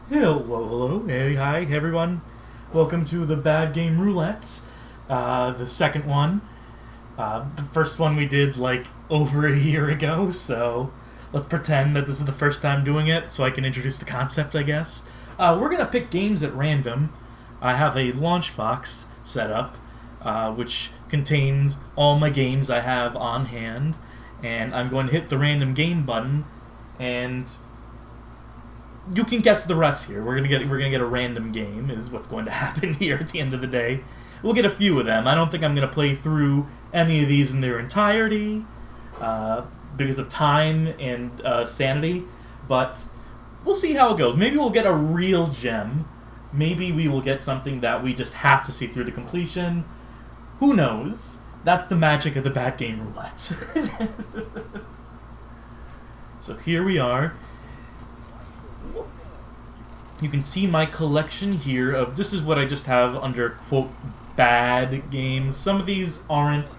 Hello, hey, hi, everyone. Welcome to the Bad Game Roulette, the second one. The first one we did like over a year ago, so let's pretend that this is the first time doing it so I can introduce the concept, I guess. We're gonna pick games at random. I have a launch box set up, which contains all my games I have on hand, and I'm going to hit the random game button, and you can guess the rest here. We're gonna get a random game is what's going to happen here at the end of the day. We'll get a few of them. I don't think I'm gonna play through any of these in their entirety because of time and sanity, but we'll see how it goes. Maybe we'll get a real gem. Maybe we will get something that we just have to see through to completion. Who knows? That's the magic of the Bad Game Roulette. So here we are. You can see my collection here of, this is what I just have under, quote, bad games. Some of these aren't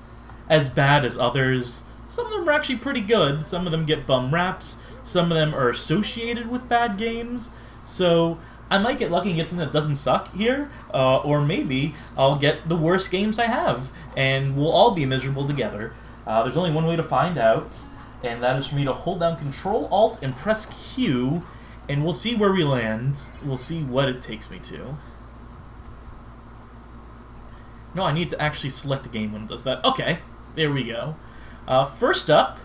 as bad as others. Some of them are actually pretty good. Some of them get bum raps. Some of them are associated with bad games. So I might get lucky and get something that doesn't suck here. Or maybe I'll get the worst games I have. And we'll all be miserable together. There's only one way to find out. And that is for me to hold down Control, Alt, and press Q. And we'll see where we land. We'll see what it takes me to. No, I need to actually select a game when it does that. Okay, there we go. First up,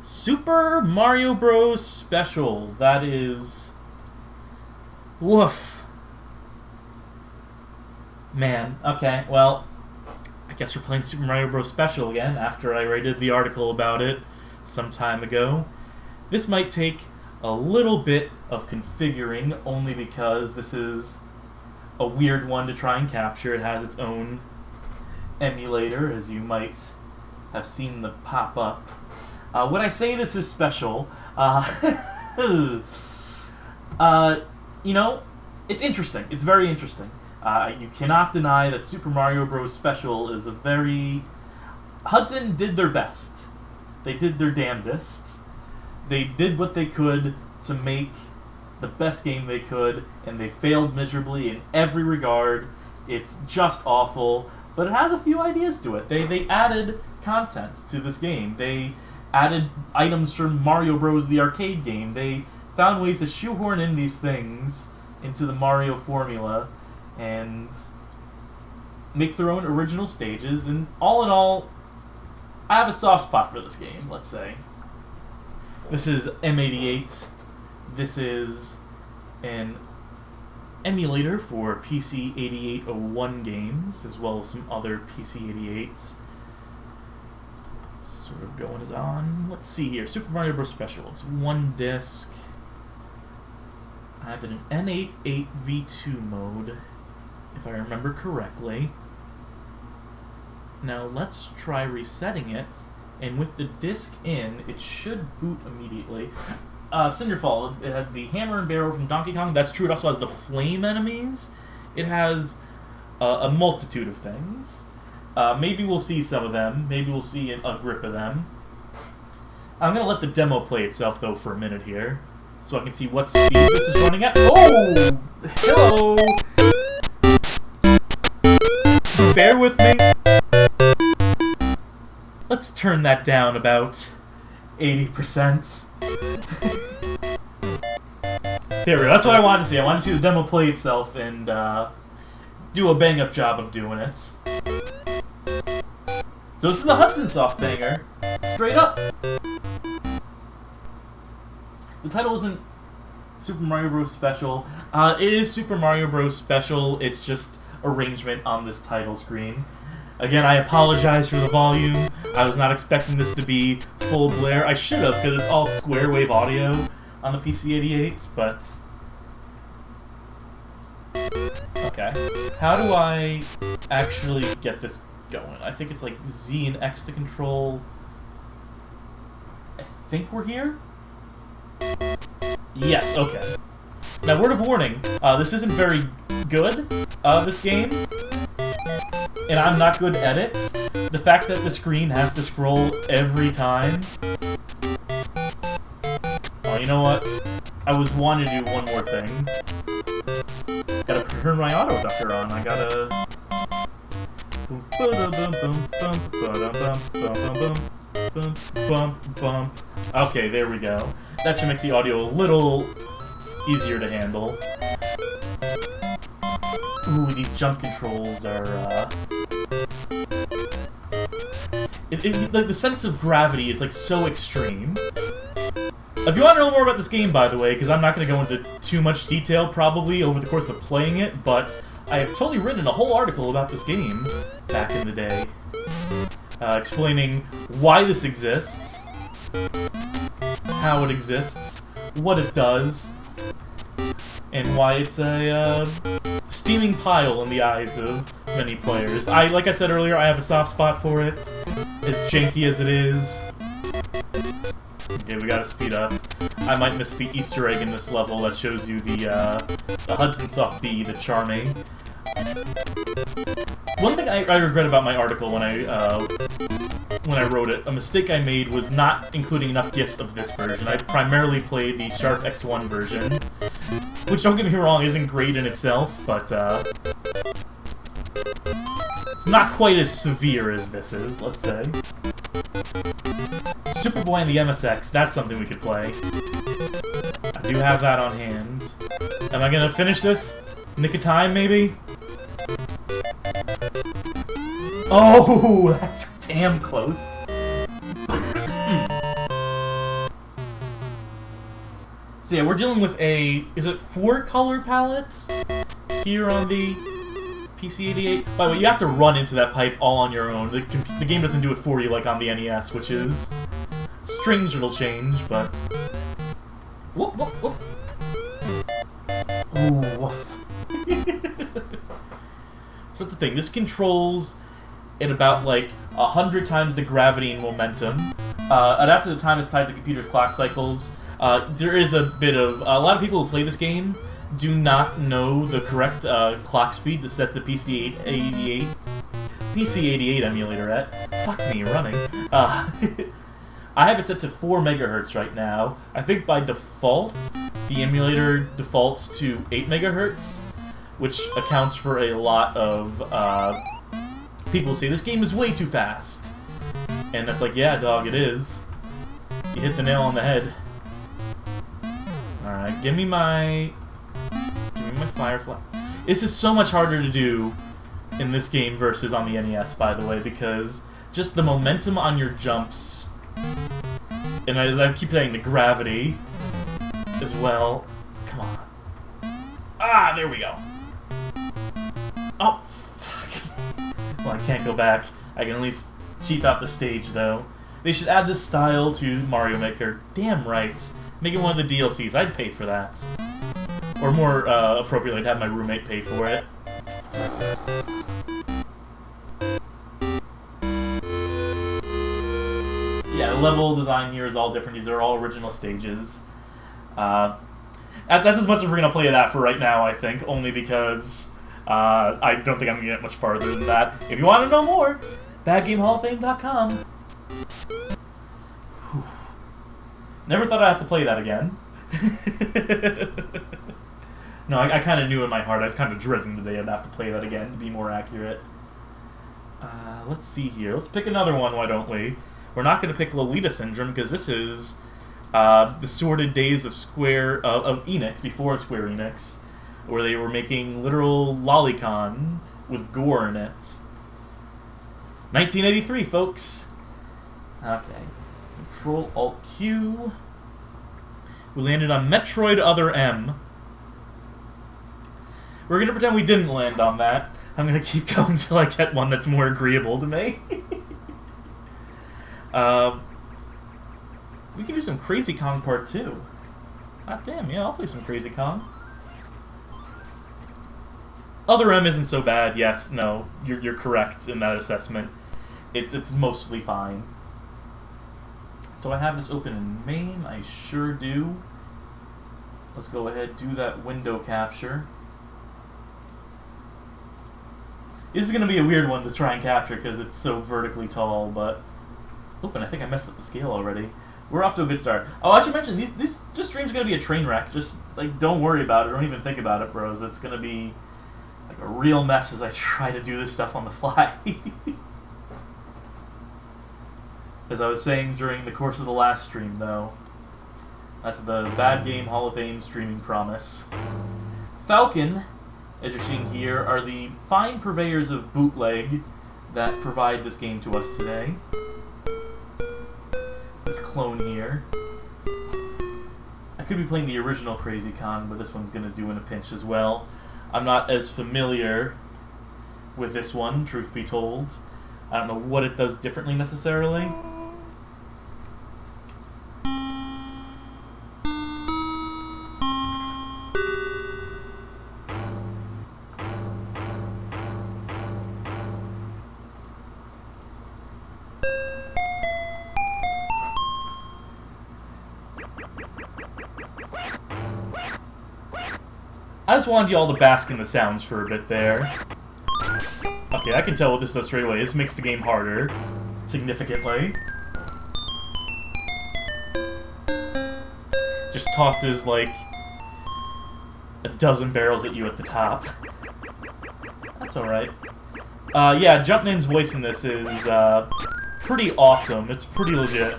Super Mario Bros. Special. That is... woof. Man, okay, well, I guess we're playing Super Mario Bros. Special again after I rated the article about it some time ago. This might take a little bit of configuring, only because this is a weird one to try and capture. It has its own emulator, as you might have seen the pop up. When I say this is special, you know, it's interesting. It's very interesting. You cannot deny that Super Mario Bros. Special is a very... Hudson did their best. They did their damnedest. They did what they could to make the best game they could, and they failed miserably in every regard. It's just awful, but it has a few ideas to it. They added content to this game. They added items from Mario Bros. The arcade game. They found ways to shoehorn in these things into the Mario formula and make their own original stages, and all in all, I have a soft spot for this game, let's say. This is M88. This is an emulator for PC 8801 games, as well as some other PC 88s. Sort of going as on. Let's see here. Super Mario Bros. Special. It's one disc. I have an N88 V2 mode, if I remember correctly. Now let's try resetting it. And with the disc in, it should boot immediately. Cinderfall, it had the hammer and barrel from Donkey Kong. That's true. It also has the flame enemies. It has a multitude of things. Maybe we'll see some of them. Maybe we'll see a grip of them. I'm going to let the demo play itself, though, for a minute here, so I can see what speed this is running at. Oh! Hello! Bear with me. Let's turn that down about 80%. There we go. That's what I wanted to see. I wanted to see the demo play itself and do a bang-up job of doing it. So this is a Hudson Soft banger. Straight up. The title isn't Super Mario Bros. Special. It is Super Mario Bros. Special. It's just arrangement on this title screen. Again, I apologize for the volume. I was not expecting this to be full blare. I should have, because it's all square wave audio on the PC-88s, but... okay. How do I actually get this going? I think it's like Z and X to control... I think we're here? Yes, okay. Now, word of warning, this isn't very good, this game. And I'm not good at it. The fact that the screen has to scroll every time. Oh, you know what? I was wanting to do one more thing. Gotta turn my auto ducker on. I gotta. Okay, there we go. That should make the audio a little easier to handle. Ooh, these jump controls are, the sense of gravity is, like, so extreme. If you want to know more about this game, by the way, because I'm not going to go into too much detail, probably, over the course of playing it, but I have totally written a whole article about this game back in the day. Explaining why this exists, how it exists, what it does, and why it's a steaming pile in the eyes of many players. Like I said earlier, I have a soft spot for it, as janky as it is. Okay, we gotta speed up. I might miss the Easter egg in this level that shows you the Hudson Soft Bee, the Charming. One thing I regret about my article when I wrote it, a mistake I made was not including enough GIFs of this version. I primarily played the Sharp X1 version, which, don't get me wrong, isn't great in itself, but it's not quite as severe as this is, let's say. Superboy and the MSX, that's something we could play. I do have that on hand. Am I gonna finish this? Nick of time, maybe? Oh, that's damn close. So yeah, we're dealing with a, is it 4 color palettes here on the PC-88? By the way, you have to run into that pipe all on your own. The game doesn't do it for you like on the NES, which is a strange little change, but... Whoop, whoop, whoop. Ooh, woof. So that's the thing, this controls at about like 100 times the gravity and momentum. That's at the time it's tied to the computer's clock cycles. There is a bit of... a lot of people who play this game do not know the correct clock speed to set the PC-88 emulator at. Fuck me, running. I have it set to 4 megahertz right now. I think by default, the emulator defaults to 8 megahertz, which accounts for a lot of people say, this game is way too fast. And that's like, yeah, dog, it is. You hit the nail on the head. Alright, give me my Firefly. This is so much harder to do in this game versus on the NES, by the way, because just the momentum on your jumps, and as I keep saying, the gravity as well. Come on. Ah, there we go. Oh, fuck. Well, I can't go back. I can at least cheap out the stage, though. They should add this style to Mario Maker. Damn right. Make it one of the DLCs. I'd pay for that. Or more appropriately, I'd have my roommate pay for it. Yeah, the level design here is all different. These are all original stages. That's as much as we're going to play that for right now, I think. Only because I don't think I'm going to get much farther than that. If you want to know more, badgamehalloffame.com. Never thought I'd have to play that again. No, I kind of knew in my heart. I was kind of dreading the day I'd have to play that again, to be more accurate. Let's see here. Let's pick another one, why don't we? We're not going to pick Lolita Syndrome, because this is the sordid days of of Enix, before Square Enix, where they were making literal lolicon with gore in it. 1983, folks. Okay. Control-Alt-Q. We landed on Metroid Other M. We're going to pretend we didn't land on that. I'm going to keep going until I get one that's more agreeable to me. We can do some Crazy Kong Part 2. God damn, yeah, I'll play some Crazy Kong. Other M isn't so bad, yes, no. You're correct in that assessment. It's mostly fine. Do I have this open in MAME? I sure do. Let's go ahead, do that window capture. This is going to be a weird one to try and capture because it's so vertically tall, but... Oop, and I think I messed up the scale already. We're off to a good start. Oh, I should mention, this stream's gonna be a train wreck. Just, like, don't worry about it. Don't even think about it, bros. It's gonna be, like, a real mess as I try to do this stuff on the fly. As I was saying during the course of the last stream, though, that's the Bad Game Hall of Fame streaming promise. Falcon, as you're seeing here, are the fine purveyors of bootleg that provide this game to us today. This clone here. I could be playing the original Crazy Kong, but this one's going to do in a pinch as well. I'm not as familiar with this one, truth be told. I don't know what it does differently necessarily. I just wanted y'all to bask in the sounds for a bit there. Okay, I can tell what this does straight away. This makes the game harder, significantly. Just tosses, like, a dozen barrels at you at the top. That's alright. Yeah, Jumpman's voice in this is, pretty awesome. It's pretty legit.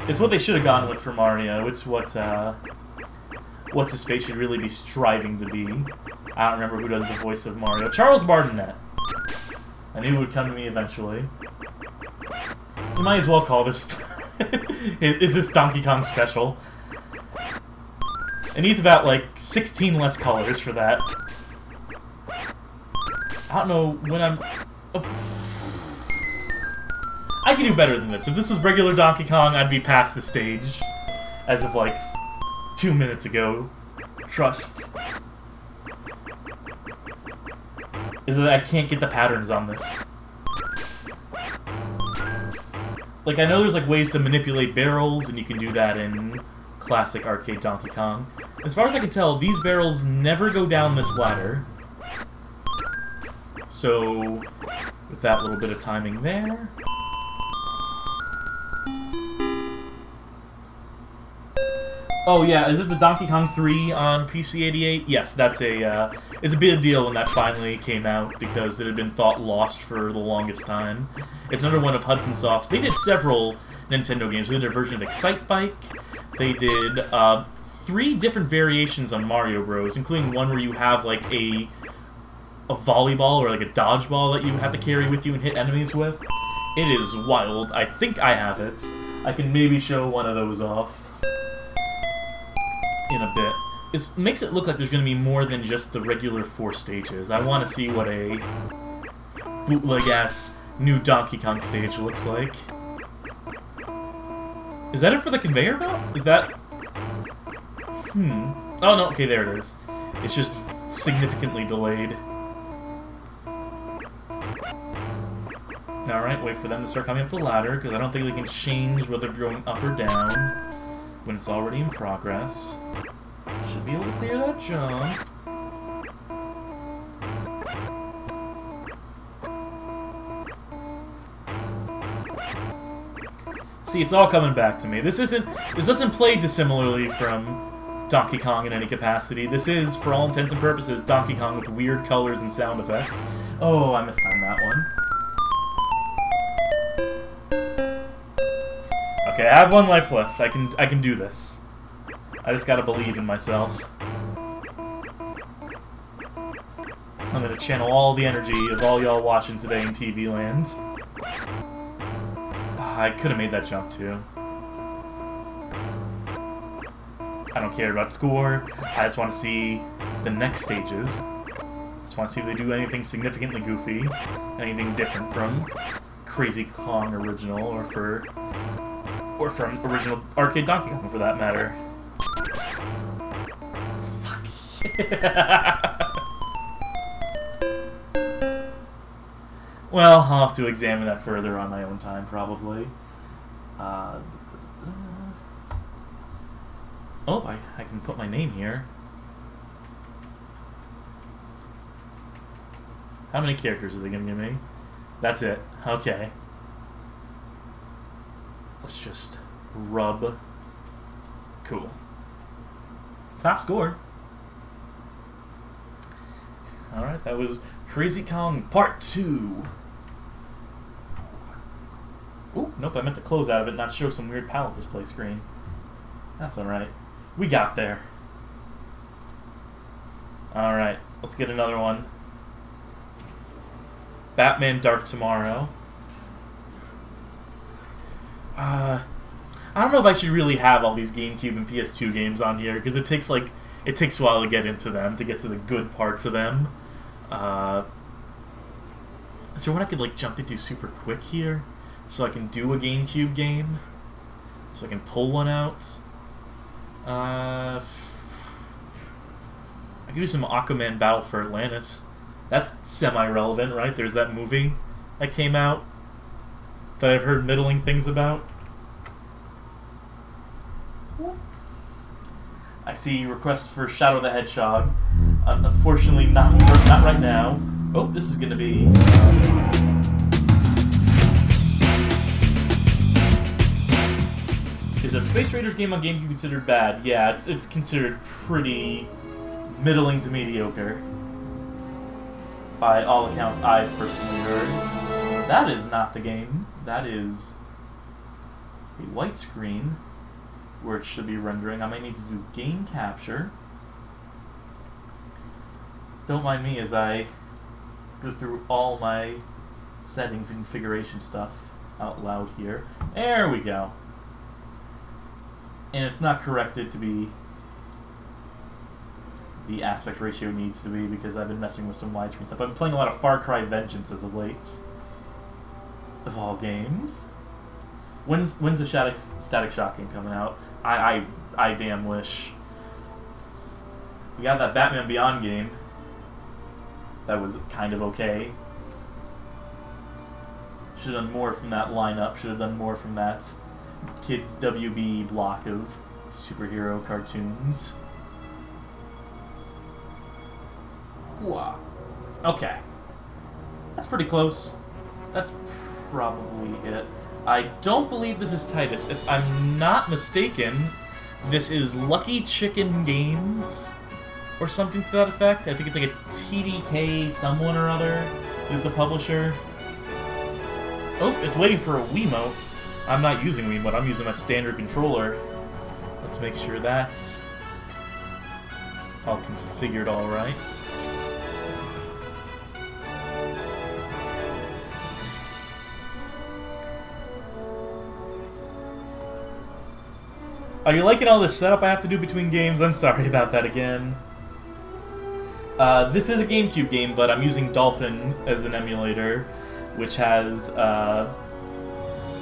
It's what they should have gone with for Mario. It's what, What's-His-Face should really be striving to be. I don't remember who does the voice of Mario. Charles Martinet. I knew it would come to me eventually. You might as well call this... Is this Donkey Kong special? It needs about, like, 16 less colors for that. I don't know when I'm... Oh. I can do better than this. If this was regular Donkey Kong, I'd be past the stage. As of, like, 2 minutes ago. Trust. Is that I can't get the patterns on this. Like, I know there's, like, ways to manipulate barrels, and you can do that in classic arcade Donkey Kong. As far as I can tell, these barrels never go down this ladder. So, with that little bit of timing there... Oh yeah, is it the Donkey Kong 3 on PC-88? Yes, that's a, it's a big deal when that finally came out, because it had been thought lost for the longest time. It's another one of Hudson Soft's. They did several Nintendo games. They did a version of Excite Bike. They did, 3 different variations on Mario Bros., including one where you have, like, a volleyball or, like, a dodgeball that you have to carry with you and hit enemies with. It is wild. I think I have it. I can maybe show one of those off in a bit. It makes it look like there's going to be more than just the regular 4 stages. I want to see what a bootleg-ass new Donkey Kong stage looks like. Is that it for the conveyor belt? Is that... Oh no, okay, there it is. It's just significantly delayed. Alright, wait for them to start coming up the ladder, because I don't think they can change whether they're going up or down when it's already in progress. Should be able to clear that jump. See, it's all coming back to me. This doesn't play dissimilarly from Donkey Kong in any capacity. This is, for all intents and purposes, Donkey Kong with weird colors and sound effects. Oh, I mistimed that one. Okay, I have 1 life left. I can do this. I just gotta believe in myself. I'm gonna channel all the energy of all y'all watching today in TV land. I could have made that jump too. I don't care about score. I just want to see the next stages. Just want to see if they do anything significantly goofy, anything different from Crazy Kong original, or from original arcade Donkey Kong for that matter. Fuck yeah. Well, I'll have to examine that further on my own time, probably. Oh, I can put my name here. How many characters are they going to give me? That's it. Okay. Let's just Rub. Cool. Top score. Alright, that was Crazy Kong Part 2. Ooh, nope, I meant to close out of it, not show some weird palette display screen. That's alright. We got there. Alright, let's get another one. Batman Dark Tomorrow. I don't know if I should really have all these GameCube and PS2 games on here, because it takes a while to get into them, to get to the good parts of them. Is there one I could like jump into super quick here, so I can do a GameCube game, so I can pull one out? I could do some Aquaman Battle for Atlantis. That's semi-relevant, right? There's that movie that came out that I've heard middling things about. I see requests for Shadow the Hedgehog. Unfortunately, not right now. Oh, this is gonna be... Is that Space Raiders game on GameCube considered bad? Yeah, it's considered pretty middling to mediocre. By all accounts I've personally heard. That is not the game. That is a white screen where it should be rendering. I might need to do game capture. Don't mind me as I go through all my settings and configuration stuff out loud here. There we go. And it's not corrected to be the aspect ratio needs to be because I've been messing with some widescreen stuff. I've been playing a lot of Far Cry Vengeance as of late. Of all games. When's the Static Shock game coming out? I damn wish. We got that Batman Beyond game. That was kind of okay. Should have done more from that lineup. Should have done more from that kids WB block of superhero cartoons. Wow. Okay. That's pretty close. That's probably it. I don't believe this is Titus. If I'm not mistaken, this is Lucky Chicken Games or something to that effect. I think it's like a TDK someone or other is the publisher. Oh, it's waiting for a Wiimote. I'm not using Wiimote, I'm using my standard controller. Let's make sure that's all configured all right. Are you liking all this setup I have to do between games? I'm sorry about that again. This is a GameCube game, but I'm using Dolphin as an emulator, which has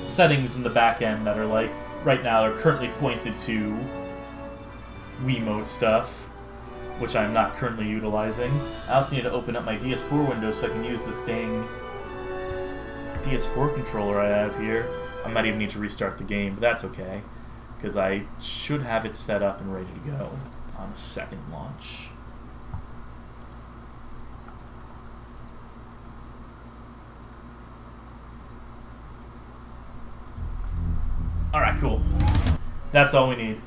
settings in the back end that are like, right now, are currently pointed to Wiimote stuff, which I'm not currently utilizing. I also need to open up my DS4 window so I can use this dang DS4 controller I have here. I might even need to restart the game, but that's okay, because I should have it set up and ready to go on a second launch. Alright, cool. That's all we need.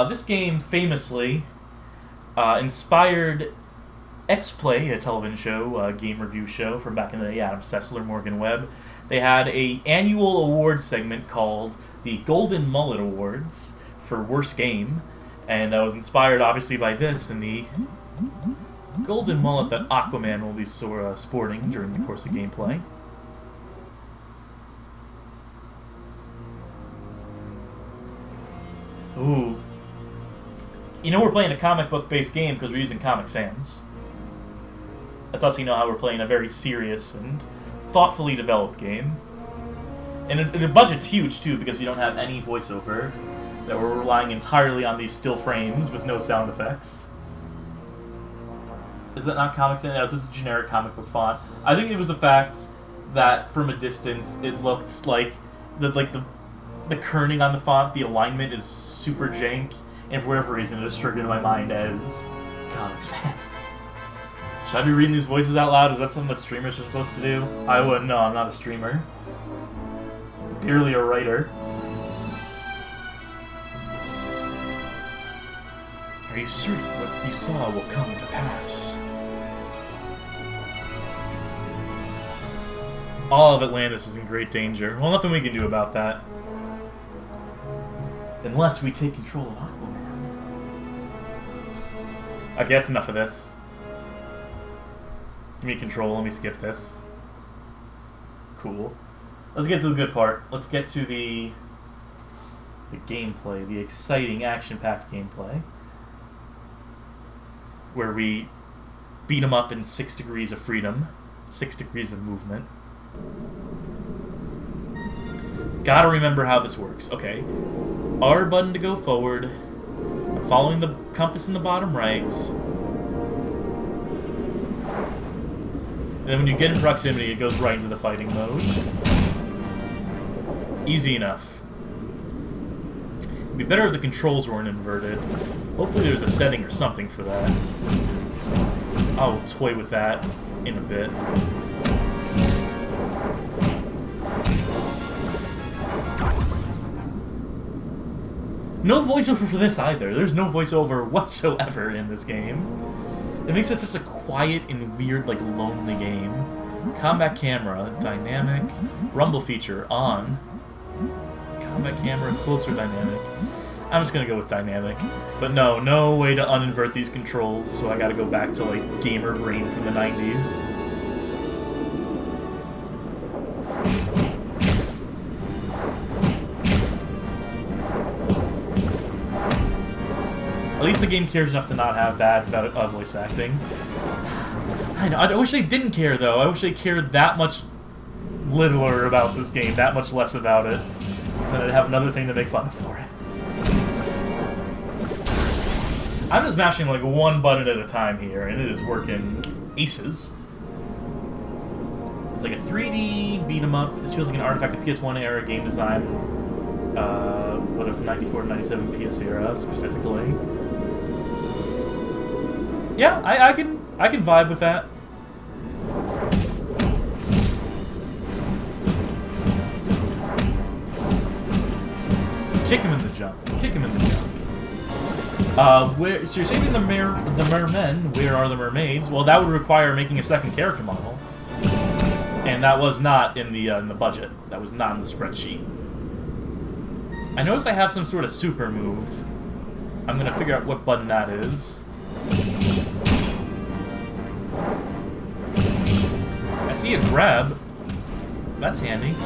This game famously inspired X-Play, a television show, game review show from back in the day, Adam Sessler, Morgan Webb. They had an annual award segment called the Golden Mullet Awards for Worst Game, and that was inspired obviously by this and the golden mullet that Aquaman will be sporting during the course of gameplay. Ooh. You know we're playing a comic book-based game because we're using Comic Sans. That's also, you know, how we're playing a very serious and thoughtfully developed game. And the budget's huge, too, because we don't have any voiceover. That we're relying entirely on these still frames with no sound effects. Is that not Comic Sans? No, it's just a generic comic book font. I think it was the fact that, from a distance, it looked like the kerning on the font, the alignment is super jank, and for whatever reason it is triggered in my mind as Comic Sans. Should I be reading these voices out loud? Is that something that streamers are supposed to do? I wouldn't know, I'm not a streamer. barely a writer. Are you certain what you saw will come to pass? All of Atlantis is in great danger. Well, nothing we can do about that. Unless we take control of Aquaman. Okay, that's enough of this. Give me control, let me skip this. Cool. Let's get to the good part. Let's get to the gameplay, the exciting, action-packed gameplay. Where we beat them up in 6 degrees of freedom, 6 degrees of movement. Gotta remember how this works. Okay. R button to go forward. I'm following the compass in the bottom right. And then when you get in proximity, it goes right into the fighting mode. Easy enough. It'd be better if the controls weren't inverted. Hopefully there's a setting or something for that. I'll toy with that in a bit. No voiceover for this either. There's no voiceover whatsoever in this game. It makes it such a quiet and weird, like, lonely game. Combat camera, dynamic. Rumble feature, on. Combat camera, closer dynamic. I'm just gonna go with dynamic. But no way to uninvert these controls, so I gotta go back to, like, gamer brain from the 90s. At least the game cares enough to not have bad voice acting. I know. I wish they didn't care, though. I wish they cared that much littler about this game, that much less about it. Then I'd have another thing to make fun of for it. I'm just mashing like one button at a time here, and it is working aces. It's like a 3D beat-em-up. This feels like an artifact of PS1 era game design, but of 94 to 97 PS era specifically. Yeah, I can vibe with that. Kick him in the jump. Kick him in the jump. So you're saving the mermen. Where are the mermaids? Well, that would require making a second character model, and that was not in the budget. That was not in the spreadsheet. I notice I have some sort of super move. I'm gonna figure out what button that is. I see a grab. That's handy.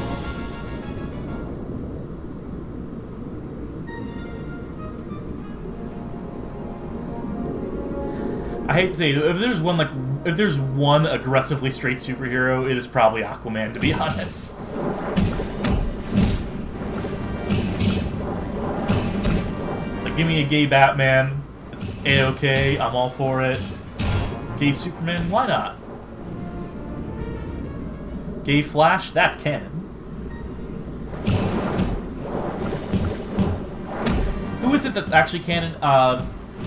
I hate to say, if there's one aggressively straight superhero, it is probably Aquaman, to be honest. Like, give me a gay Batman. It's A-okay. I'm all for it. Gay Superman? Why not? Gay Flash? That's canon. Who is it that's actually canon?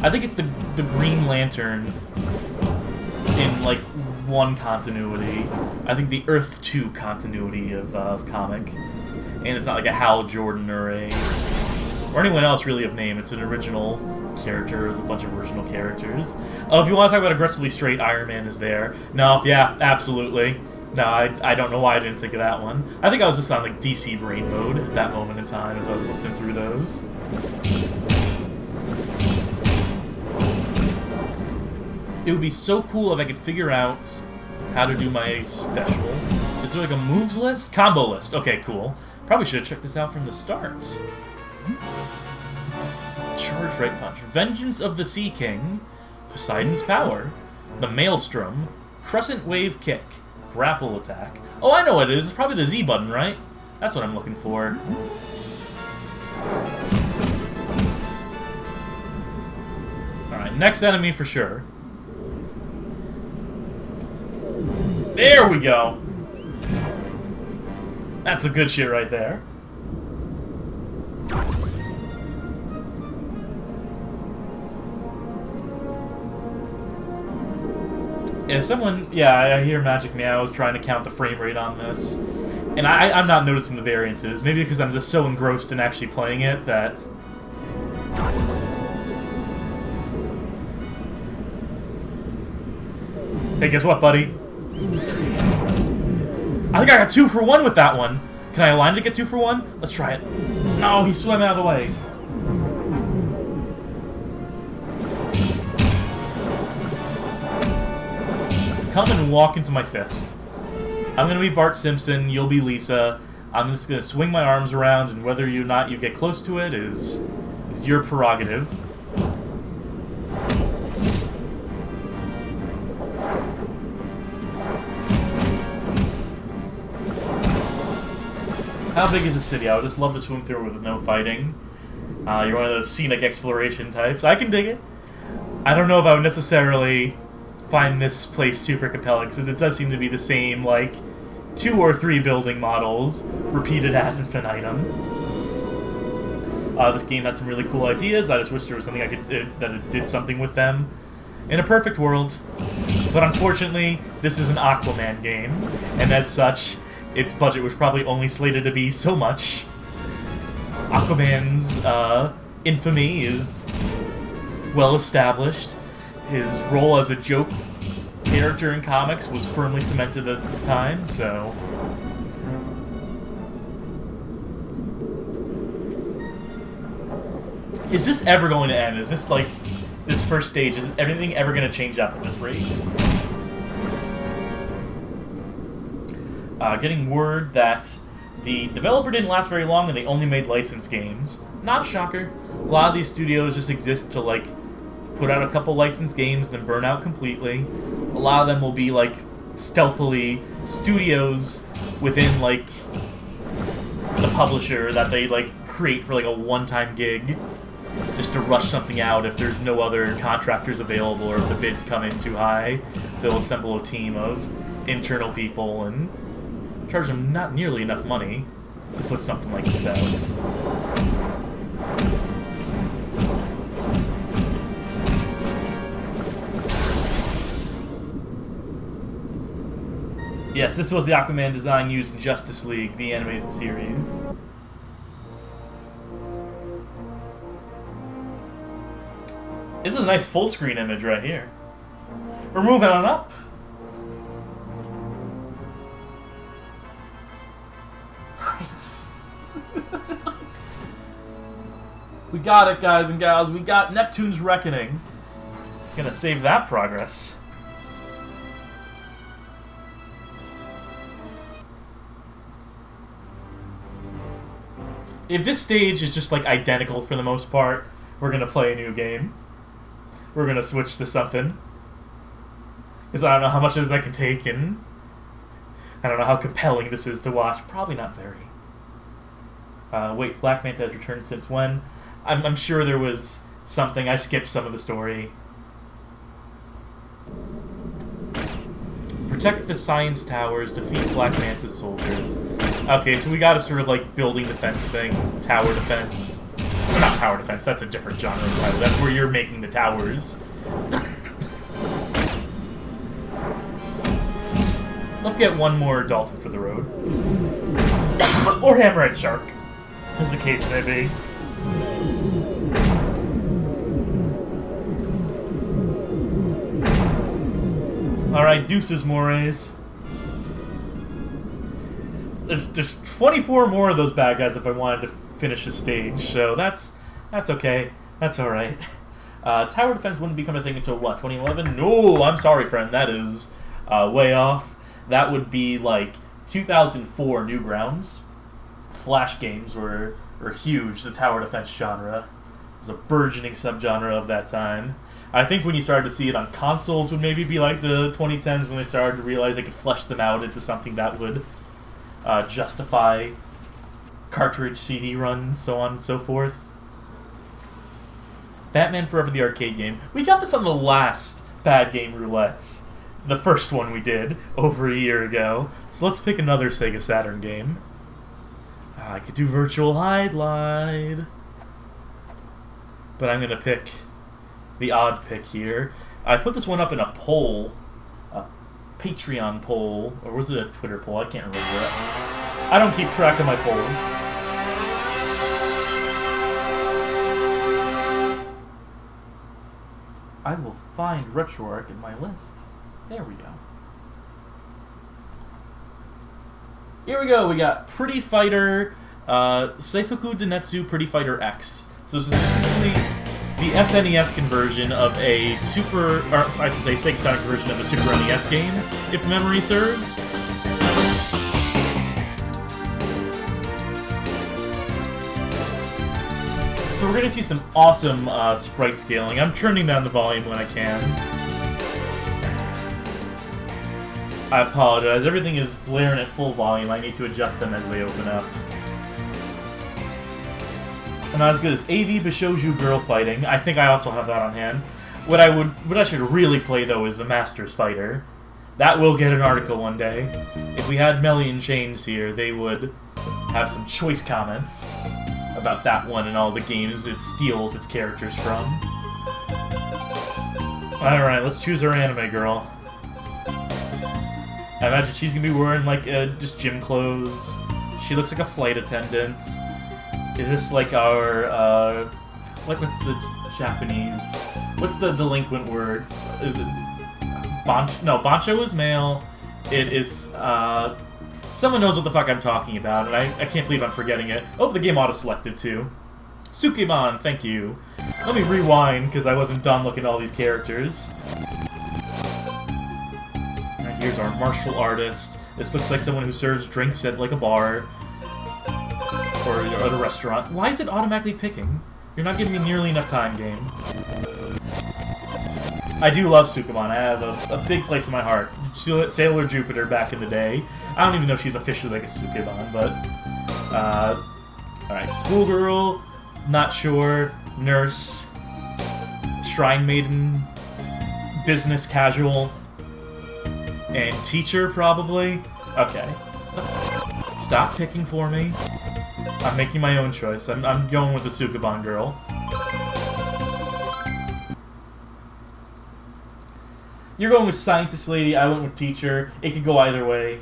I think it's the Green Lantern in, like, one continuity. I think the Earth 2 continuity of comic. And it's not like a Hal Jordan or anyone else really of name. It's an original character with a bunch of original characters. Oh, if you want to talk about aggressively straight, Iron Man is there. No, yeah, absolutely. No, I don't know why I didn't think of that one. I think I was just on, like, DC brain mode at that moment in time as I was listening through those. It would be so cool if I could figure out how to do my special. Is there like a moves list? Combo list. Okay, cool. Probably should have checked this out from the start. Charge right punch. Vengeance of the Sea King. Poseidon's Power. The Maelstrom. Crescent Wave Kick. Grapple Attack. Oh, I know what it is. It's probably the Z button, right? That's what I'm looking for. Alright, next enemy for sure. There we go! That's a good shit right there. If someone... Yeah, I hear Magic Meow is trying to count the frame rate on this. And I'm not noticing the variances. Maybe because I'm just so engrossed in actually playing it that... Hey, guess what, buddy? I think I got 2 for 1 with that one. Can I align to get 2 for 1? Let's try it. No, he swam out of the way. Come and walk into my fist. I'm gonna be Bart Simpson, you'll be Lisa. I'm just gonna swing my arms around, and whether or not you get close to it is your prerogative. How big is the city? I would just love to swim through it with no fighting. You're one of those scenic exploration types. I can dig it. I don't know if I would necessarily find this place super compelling, because it does seem to be the same, like, 2 or 3 building models, repeated ad infinitum. This game has some really cool ideas. I just wish there was something that it did something with them. In a perfect world. But unfortunately, this is an Aquaman game, and as such, its budget was probably only slated to be so much. Aquaman's infamy is well established. His role as a joke character in comics was firmly cemented at this time, so... Is this ever going to end? Is this, like, this first stage, is everything ever going to change up at this rate? Getting word that the developer didn't last very long and they only made licensed games. Not a shocker. A lot of these studios just exist to, like, put out a couple licensed games, then burn out completely. A lot of them will be, like, stealthily studios within, like, the publisher that they, like, create for, like, a one-time gig, just to rush something out if there's no other contractors available or if the bids come in too high. They'll assemble a team of internal people and charge them not nearly enough money to put something like this out. Yes, this was the Aquaman design used in Justice League, the animated series. This is a nice full-screen image right here. We're moving on up. We got it, guys and gals. We got Neptune's Reckoning. Gonna save that progress. If this stage is just, like, identical for the most part, we're gonna play a new game. We're gonna switch to something. Because I don't know how much of this I can take, and I don't know how compelling this is to watch. Probably not very. Wait, Black Manta has returned since when? I'm sure there was something. I skipped some of the story. Protect the science towers, defeat Black Manta's soldiers. Okay, so we got a sort of, like, building defense thing. Tower defense. Well, not tower defense, that's a different genre of title. That's where you're making the towers. Let's get one more dolphin for the road. Or hammerhead shark, as the case may be. Alright, deuces, mores. There's 24 more of those bad guys if I wanted to finish a stage, so that's okay. That's alright. Tower defense wouldn't become a thing until, what, 2011? No, I'm sorry, friend. That is way off. That would be, like, 2004 Newgrounds. Flash games were huge, the tower defense genre. It was a burgeoning subgenre of that time. I think when you started to see it on consoles would maybe be like the 2010s when they started to realize they could flesh them out into something that would justify cartridge CD runs, so on and so forth. Batman Forever, the arcade game. We got this on the last Bad Game Roulettes. The first one we did over a year ago. So let's pick another Sega Saturn game. I could do Virtual Hide. But I'm going to pick the odd pick here. I put this one up in a poll Patreon poll, or was it a Twitter poll? I can't remember it. I don't keep track of my polls. I will find RetroArch in my list. There we go. Here we go. We got Pretty Fighter, Seifuku Densetsu Pretty Fighter X. So this is essentially the SNES conversion of a Super, or I should say Sega Saturn version of a Super NES game, if memory serves. So we're gonna see some awesome sprite scaling. I'm turning down the volume when I can. I apologize. Everything is blaring at full volume. I need to adjust them as they open up. And not as good as AV Bishouju Girl Fighting. I think I also have that on hand. What I should really play though is the Masters Fighter. That will get an article one day. If we had Melly and Chains here, they would have some choice comments about that one and all the games it steals its characters from. Alright, let's choose our anime girl. I imagine she's gonna be wearing like just gym clothes. She looks like a flight attendant. Is this like our like what's the Japanese? What's the delinquent word? Is it Bancho? No, Bancho is male. It is someone knows what the fuck I'm talking about, and I can't believe I'm forgetting it. Oh, the game auto-selected too. Sukeban, thank you. Let me rewind because I wasn't done looking at all these characters. Here's our martial artist. This looks like someone who serves drinks at like a bar or at a restaurant. Why is it automatically picking? You're not giving me nearly enough time, game. I do love Sukeban. I have a big place in my heart. Sailor Jupiter back in the day. I don't even know if she's officially like a Sukeban, but alright, schoolgirl, not sure, nurse, shrine maiden, business casual, and teacher, probably? Okay. Stop picking for me. I'm making my own choice. I'm going with the Sukeban girl. You're going with scientist lady, I went with teacher. It could go either way.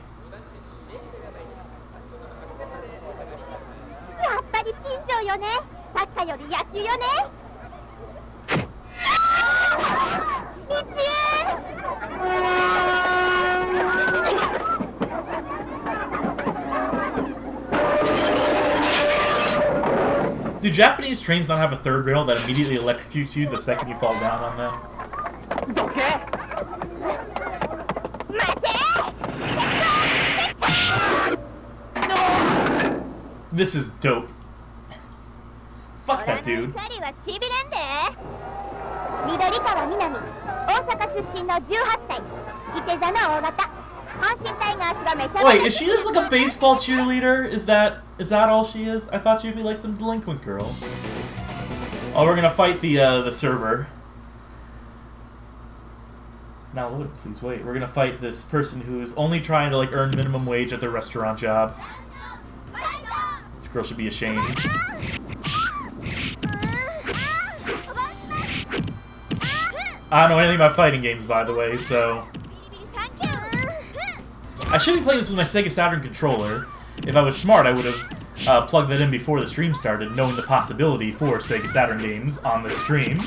Do Japanese trains not have a third rail that immediately electrocutes you the second you fall down on them? This is dope. Fuck that dude. Wait, is she just like a baseball cheerleader? Is that all she is? I thought she'd be like some delinquent girl. Oh, we're gonna fight the server. Now, look, please wait. We're gonna fight this person who's only trying to like earn minimum wage at their restaurant job. This girl should be ashamed. I don't know anything about fighting games, by the way, so I should be playing this with my Sega Saturn controller. If I was smart, I would have plugged that in before the stream started, knowing the possibility for Sega Saturn games on the stream.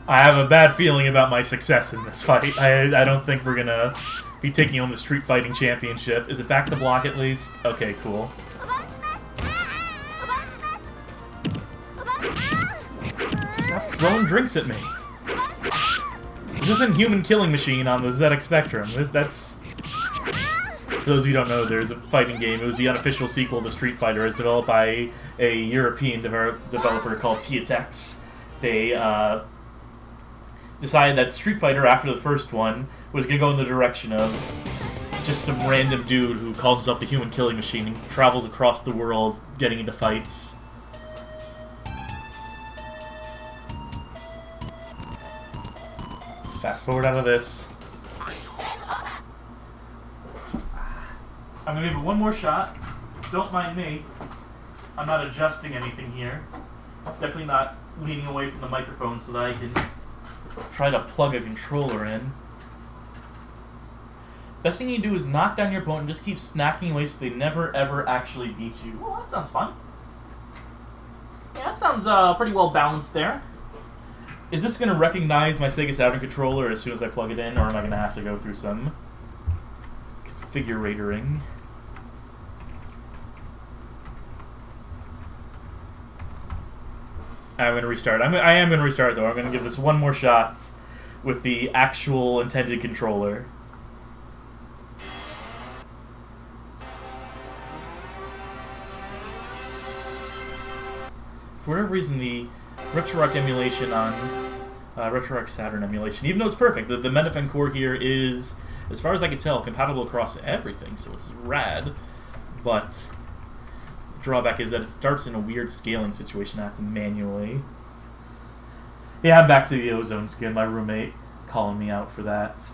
I have a bad feeling about my success in this fight. I don't think we're gonna be taking home the Street Fighting Championship. Is it back to block at least? Okay, cool. Stop throwing drinks at me. This isn't Human Killing Machine on the ZX Spectrum. That's... For those of you who don't know, there's a fighting game. It was the unofficial sequel to Street Fighter. It's developed by a European developer called Tekken. They decided that Street Fighter, after the first one, was going to go in the direction of just some random dude who calls himself the Human Killing Machine and travels across the world getting into fights. Let's fast forward out of this. I'm going to give it one more shot. Don't mind me. I'm not adjusting anything here. Definitely not leaning away from the microphone so that I can try to plug a controller in. Best thing you do is knock down your opponent and just keep snacking away so they never ever actually beat you. Well, that sounds fun. Yeah, that sounds pretty well balanced there. Is this going to recognize my Sega Saturn controller as soon as I plug it in, or am I going to have to go through some configuratoring? I'm going to restart. I am going to restart, though. I'm going to give this one more shot with the actual intended controller. For whatever reason, the RetroArch emulation on RetroArch Saturn emulation, even though it's perfect, the Metafin core here is, as far as I can tell, compatible across everything, so it's rad. But the drawback is that it starts in a weird scaling situation. I have to manually. Yeah, I'm back to the ozone skin. My roommate calling me out for that.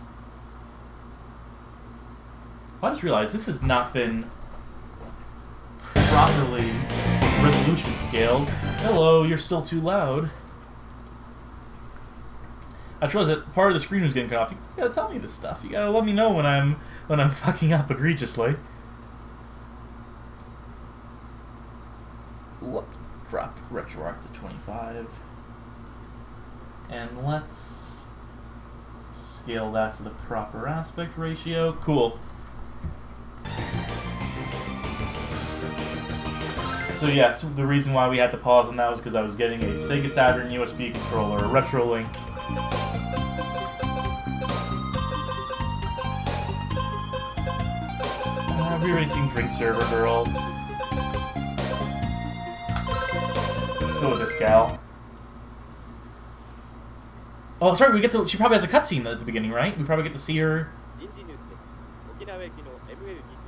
I just realized this has not been properly resolution scaled. Hello, you're still too loud. I just realized that part of the screen was getting cut off. You just gotta tell me this stuff. You gotta let me know when I'm fucking up egregiously. Ooh, drop RetroArch to 25. And let's scale that to the proper aspect ratio. Cool. So yes, the reason why we had to pause on that was because I was getting a Sega Saturn USB controller, a RetroLink. Re-racing Drink Server Girl. Let's go with this gal. Oh, sorry, we get to. She probably has a cutscene at the beginning, right? We probably get to see her.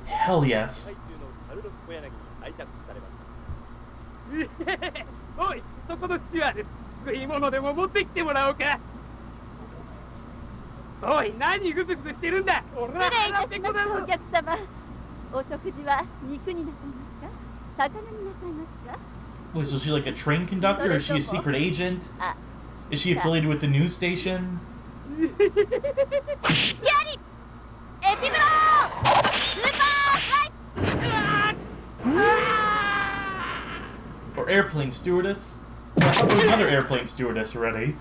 Hell yes. おい、そこのスチュワーデス、食い物でも持ってきてもらおうか。おい、何グズグズしてるんだ。おら、腹ペコだぞ。お客様、お食事は肉になさいますか、魚になさいますか。 Wait, so she's like a train conductor, or is she a secret agent? Is she affiliated with the news station? Or airplane stewardess? I thought there was another airplane stewardess already.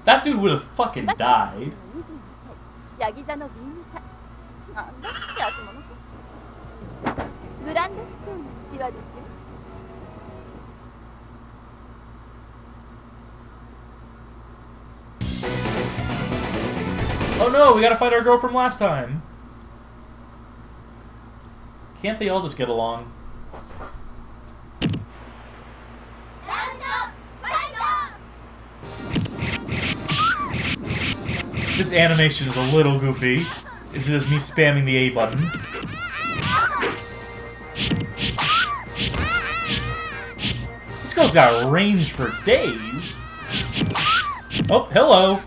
That dude would have fucking died. Oh no, we gotta fight our girl from last time. Can't they all just get along? This animation is a little goofy. It's just me spamming the A button. This girl's got range for days. Oh, hello!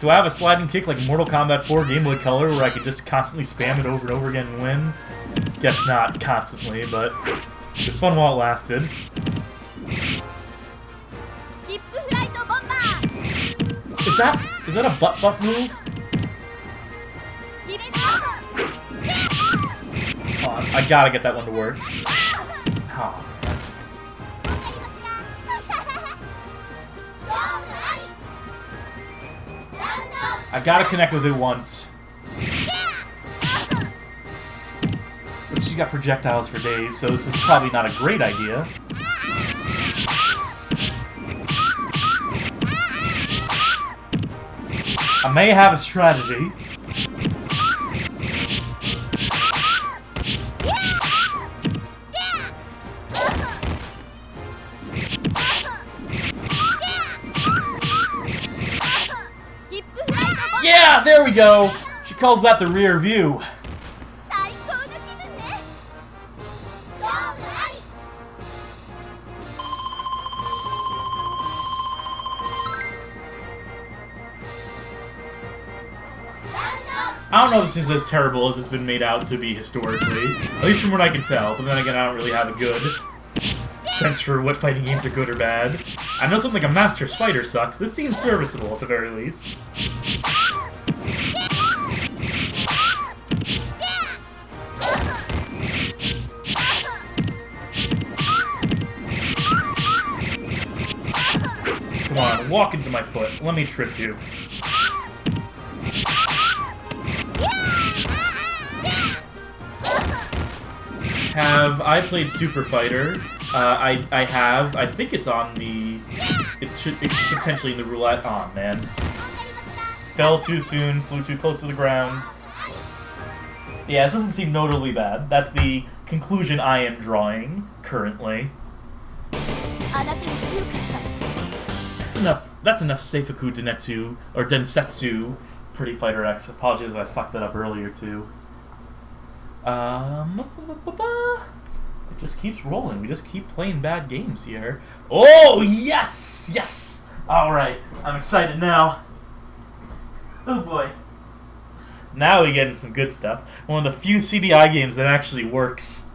Do I have a sliding kick like Mortal Kombat 4 Game Boy Color where I could just constantly spam it over and over again and win? Guess not constantly, but it's fun while it lasted. Is that a butt move? Oh, I gotta get that one to work. Oh, man. I gotta connect with it once. But she's got projectiles for days, so this is probably not a great idea. I may have a strategy. Yeah, there we go. She calls that the rear view. I don't know if this is as terrible as it's been made out to be historically. At least from what I can tell, but then again, I don't really have a good sense for what fighting games are good or bad. I know something like a Master's Fighter sucks. This seems serviceable at the very least. Come on, walk into my foot. Let me trip you. Have I played Super Fighter? I have. I think it's on the... It's potentially in the Roulette. Aw, oh, man. Fell too soon, flew too close to the ground. Yeah, this doesn't seem notably bad. That's the conclusion I am drawing, currently. That's enough Seifuku Densetsu, or Densetsu, Pretty Fighter X. Apologies if I fucked that up earlier, too. It just keeps rolling. We just keep playing bad games here. Oh, yes! Yes! Alright, I'm excited now. Oh boy. Now we get into some good stuff. One of the few CDI games that actually works.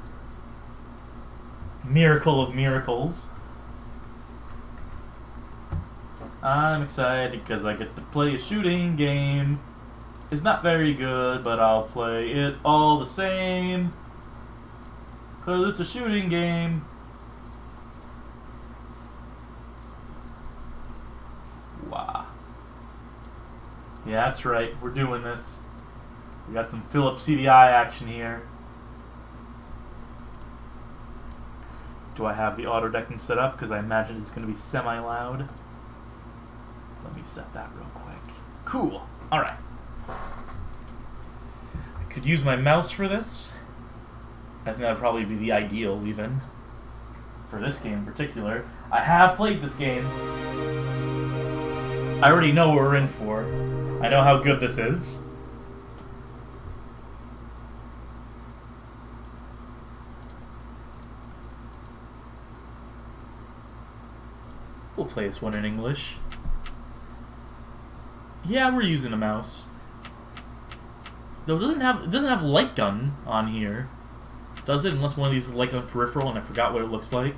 Miracle of miracles. I'm excited because I get to play a shooting game. It's not very good, but I'll play it all the same. Because it's a shooting game. Wow. Yeah, that's right. We're doing this. We got some Philips CDI action here. Do I have the auto decking set up? Because I imagine it's going to be semi-loud. Let me set that real quick. Cool. Alright. I could use my mouse for this. I think that would probably be the ideal, even. For this game in particular. I have played this game. I already know what we're in for. I know how good this is. We'll play this one in English. Yeah, we're using a mouse. Though it doesn't have light gun on here, does it? Unless one of these is light gun peripheral, and I forgot what it looks like.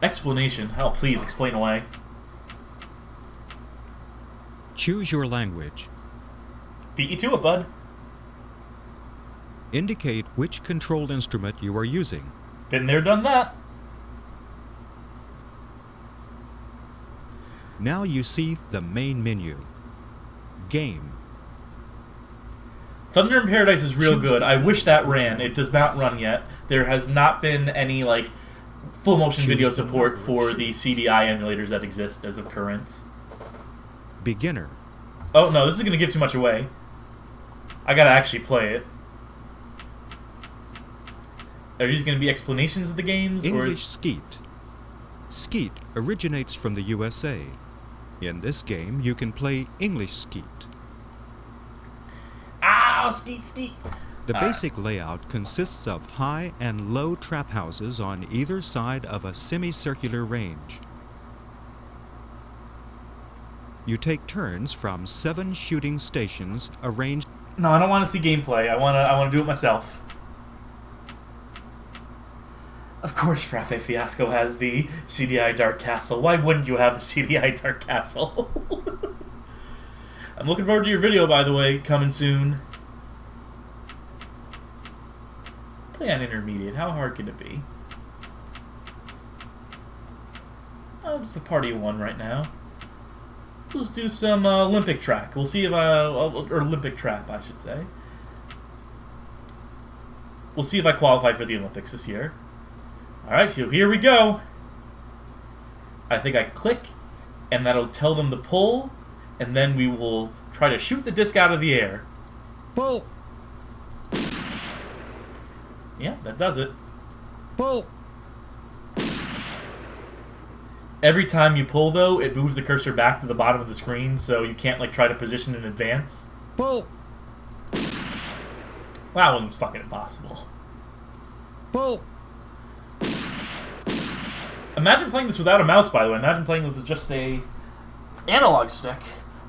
Explanation. Hell, please explain away. Choose your language. Beat you to it, bud. Indicate which control instrument you are using. Been there, done that. Now you see the main menu. Game. Thunder in Paradise is real good. I wish that ran. It does not run yet. There has not been any, like, full motion video support for the CDI emulators that exist as of current. Beginner. Oh, no, this is going to give too much away. I gotta actually play it. Are these going to be explanations of the games? English Skeet. Skeet originates from the USA. In this game, you can play English Skeet. Ow, Skeet, Skeet! The basic layout consists of high and low trap houses on either side of a semicircular range. You take turns from 7 shooting stations arranged... No, I don't want to see gameplay. I want to do it myself. Of course, Frappe Fiasco has the CDI Dark Castle. Why wouldn't you have the CDI Dark Castle? I'm looking forward to your video, by the way, coming soon. Play on intermediate. How hard can it be? Oh, it's a party of 1 right now. Let's do some Olympic track. We'll see if or Olympic trap, I should say. We'll see if I qualify for the Olympics this year. Alright, so here we go. I think I click, and that'll tell them to pull, and then we will try to shoot the disc out of the air. Pull! Yeah, that does it. Pull! Every time you pull, though, it moves the cursor back to the bottom of the screen, so you can't, like, try to position in advance. Pull! Wow, that was fucking impossible. Pull! Imagine playing this without a mouse, by the way. Imagine playing this with just a analog stick.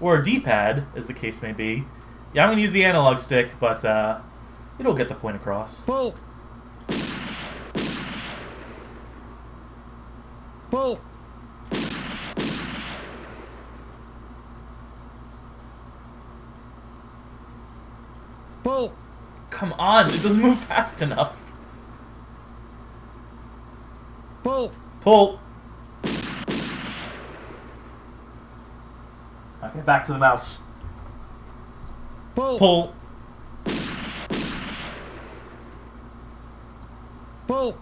Or a D-pad, as the case may be. Yeah, I'm going to use the analog stick, but it'll get the point across. Pull! Pull. Pull. Come on, it doesn't move fast enough. Pull. Pull. Okay, back to the mouse. Pull. Pull. Pull.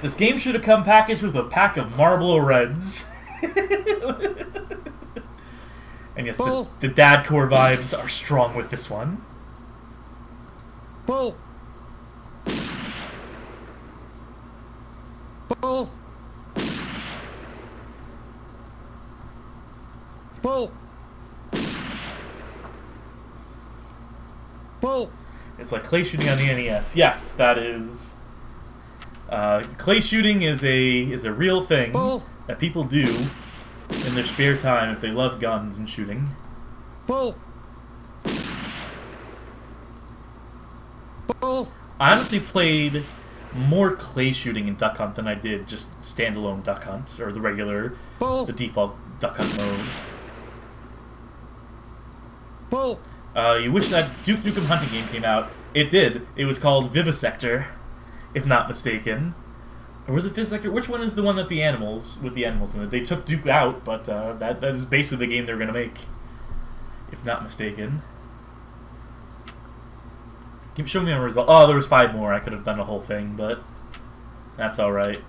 This game should have come packaged with a pack of Marlboro Reds. And yes, the dad core vibes are strong with this one. Pull. Pull. Pull. Pull. It's like clay shooting on the NES. Yes, that is. Clay shooting is a real thing that people do in their spare time if they love guns and shooting. Pull. Pull. I honestly played more clay shooting in Duck Hunt than I did just standalone Duck Hunt, or the regular, the default Duck Hunt mode. Pull. You wish that Duke Nukem hunting game came out. It did. It was called Vivisector, if not mistaken. Or was it Vivisector? Which one is the one that the animals, with the animals in it? They took Duke out, but that is basically the game they're going to make, if not mistaken. Keep showing me a result. Oh, there was 5 more. I could have done the whole thing, but that's alright.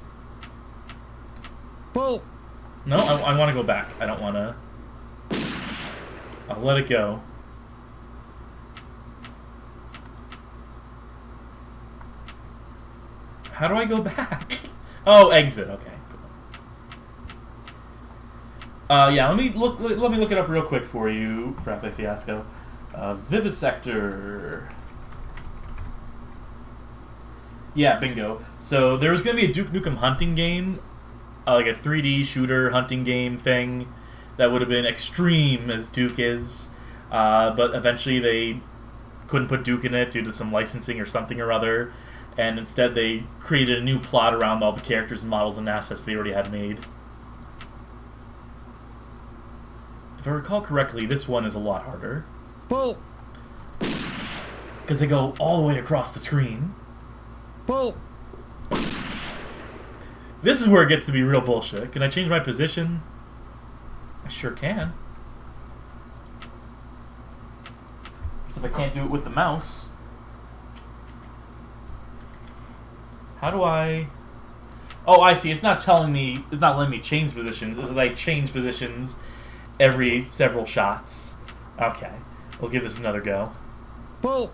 Pull. No, I want to go back. I don't want to. I'll let it go. How do I go back? Oh, exit. Okay, cool. Yeah, let me look it up real quick for you, Frappe Fiasco. Vivisector. Yeah, bingo. So there was going to be a Duke Nukem hunting game, like a 3D shooter hunting game thing that would have been extreme as Duke is, but eventually they couldn't put Duke in it due to some licensing or something or other, and instead they created a new plot around all the characters and models and assets they already had made. If I recall correctly, this one is a lot harder. Pull. Because they go all the way across the screen. Pull. This is where it gets to be real bullshit. Can I change my position? I sure can. Except I can't do it with the mouse. How do I... Oh, I see. It's not telling me... It's not letting me change positions. It's like change positions every several shots. Okay. We'll give this another go. Pull.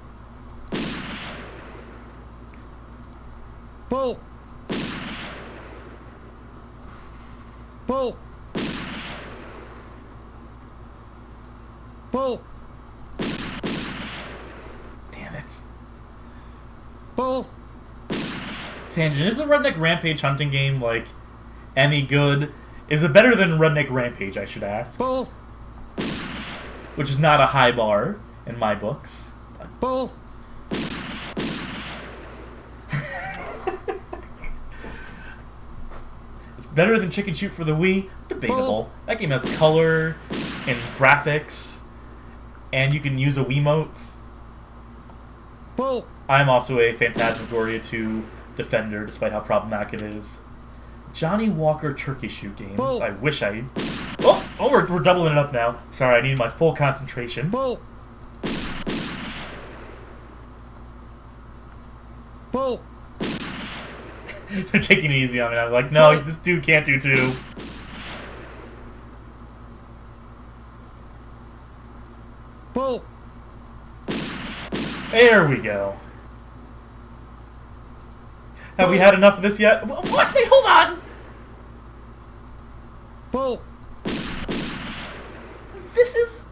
Pull. Pull. Pull. Damn it. Pull. Tangent, is a Redneck Rampage hunting game, like, any good? Is it better than Redneck Rampage, I should ask? Pull. Which is not a high bar in my books. Pull. It's better than Chicken Shoot for the Wii? Debatable. That game has color and graphics, and you can use a Wiimote. Pull. I'm also a Phantasmagoria 2 defender, despite how problematic it is. Johnny Walker Turkey Shoot games. I wish I... Oh, we're doubling it up now. Sorry, I need my full concentration. Pull. Pull. They're taking it easy on me. I'm like, no, this dude can't do 2. Pull. There we go. Have we had enough of this yet? What? Wait, hold on! Pull. This is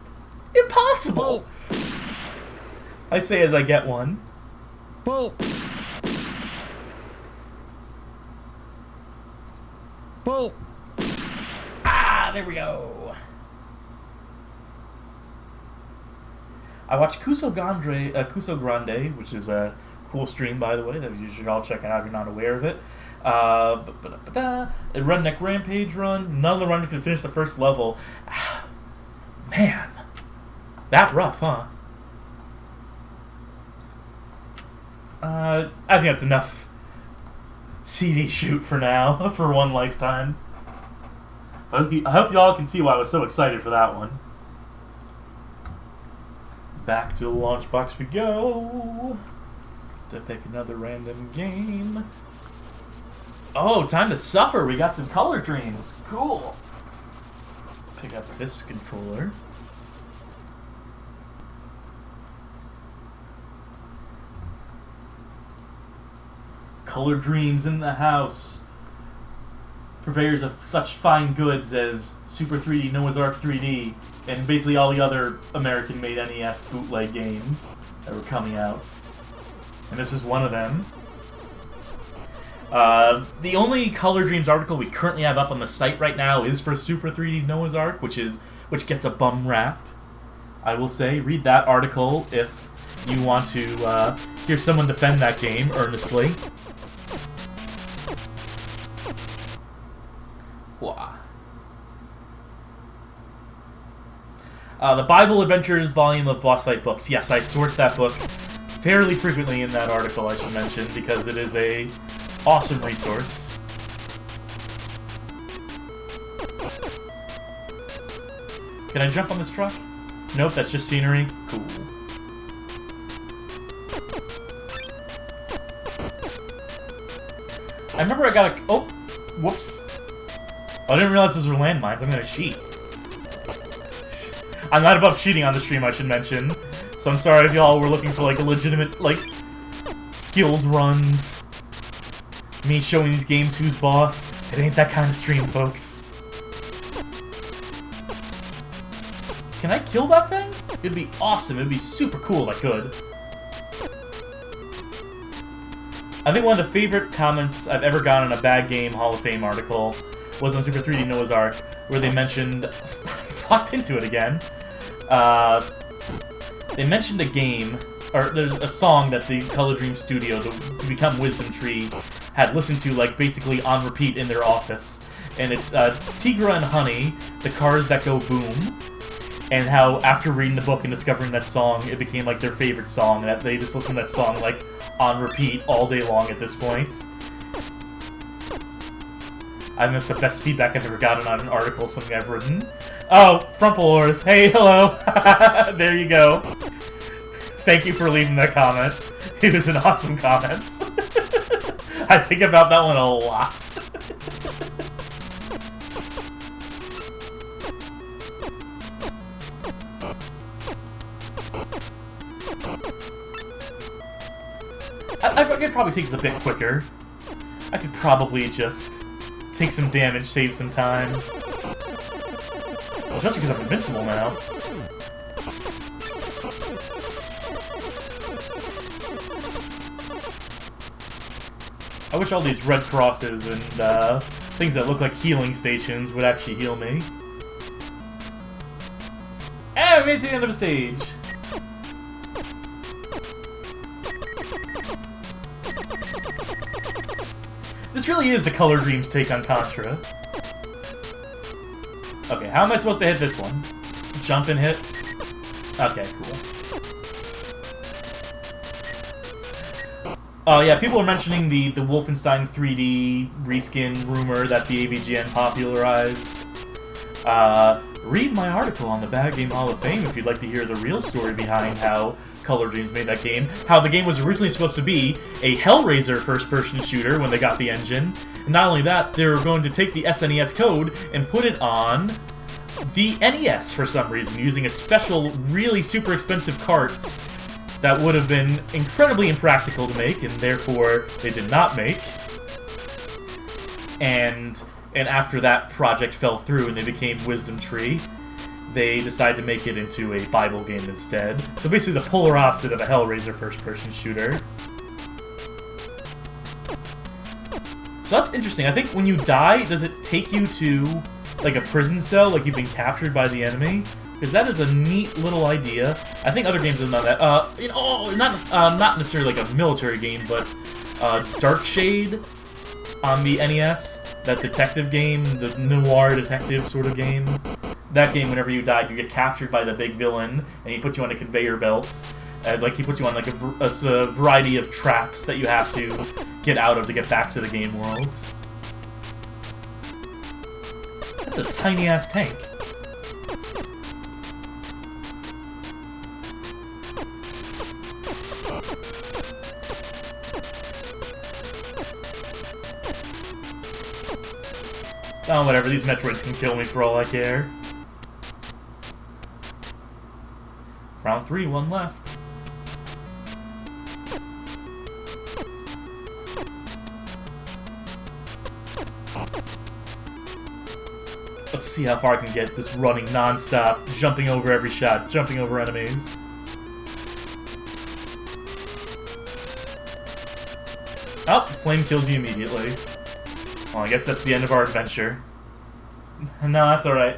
impossible! I say as I get one. Pull. Pull. Ah, there we go. I watched Kuso Grande, which is a cool stream, by the way, that you should all check out if you're not aware of it. A redneck rampage run. None of the runners could finish the first level. Man, that rough, huh? I think that's enough CD shoot for now, for one lifetime. I hope y'all can see why I was so excited for that one. Back to the launch box we go. To pick another random game. Oh, time to suffer. We got some color dreams. Cool. Pick up this controller. Color dreams in the house. Purveyors of such fine goods as Super 3D, Noah's Ark 3D, and basically all the other American-made NES bootleg games that were coming out. And this is one of them. The only Color Dreams article we currently have up on the site right now is for Super 3D Noah's Ark, which gets a bum rap. I will say, read that article if you want to hear someone defend that game earnestly. Wow. The Bible Adventures volume of Boss Fight books. Yes, I source that book fairly frequently in that article, I should mention, because it is a awesome resource. Can I jump on this truck? Nope, that's just scenery. Cool. I remember I got a... Oh! Whoops. I didn't realize those were landmines. I'm gonna cheat. I'm not above cheating on the stream, I should mention. So I'm sorry if y'all were looking for, like, a legitimate, like, skilled runs. Me showing these games who's boss. It ain't that kind of stream, folks. Can I kill that thing? It'd be awesome. It'd be super cool if I could. I think one of the favorite comments I've ever gotten in a Bad Game Hall of Fame article was on Super 3D Noah's Ark, where they mentioned... I walked into it again. They mentioned a game, or there's a song that the Color Dream Studio, the Become Wisdom Tree, had listened to, like, basically on repeat in their office. And it's Tigra and Honey, The Cars That Go Boom, and how after reading the book and discovering that song, it became, like, their favorite song, and that they just listen to that song, like, on repeat all day long at this point. I think that's the best feedback I've ever gotten on an article, something I've written. Oh, Frumpelors, hey, hello. There you go. Thank you for leaving that comment. It was an awesome comment. I think about that one a lot. I could probably take this a bit quicker. I could probably just take some damage, save some time. Especially because I'm invincible now. I wish all these red crosses and things that look like healing stations would actually heal me. And we made it to the end of the stage. This really is the Color Dreams take on Contra. Okay, how am I supposed to hit this one? Jump and hit? Okay, cool. Oh yeah, people are mentioning the Wolfenstein 3D reskin rumor that the AVGN popularized. Read my article on the Bad Game Hall of Fame if you'd like to hear the real story behind how Color Dreams made that game. How the game was originally supposed to be a Hellraiser first-person shooter when they got the engine. And not only that, they were going to take the SNES code and put it on the NES for some reason, using a special, really super expensive cart that would have been incredibly impractical to make, and therefore they did not make. And after that project fell through and they became Wisdom Tree, they decided to make it into a Bible game instead. So basically the polar opposite of a Hellraiser first-person shooter. So that's interesting. I think when you die, does it take you to, like, a prison cell, like you've been captured by the enemy? Because that is a neat little idea. I think other games have done that. Not necessarily like a military game, but Dark Shade on the NES, that detective game, the noir detective sort of game. That game, whenever you died, you get captured by the big villain, and he puts you on a conveyor belt. Like, he puts you on like a variety of traps that you have to get out of to get back to the game world. That's a tiny-ass tank. Oh, whatever, these Metroids can kill me for all I care. Round 3, one left. Let's see how far I can get just running non-stop, jumping over every shot, jumping over enemies. Oh, flame kills you immediately. Well, I guess that's the end of our adventure. No, that's alright.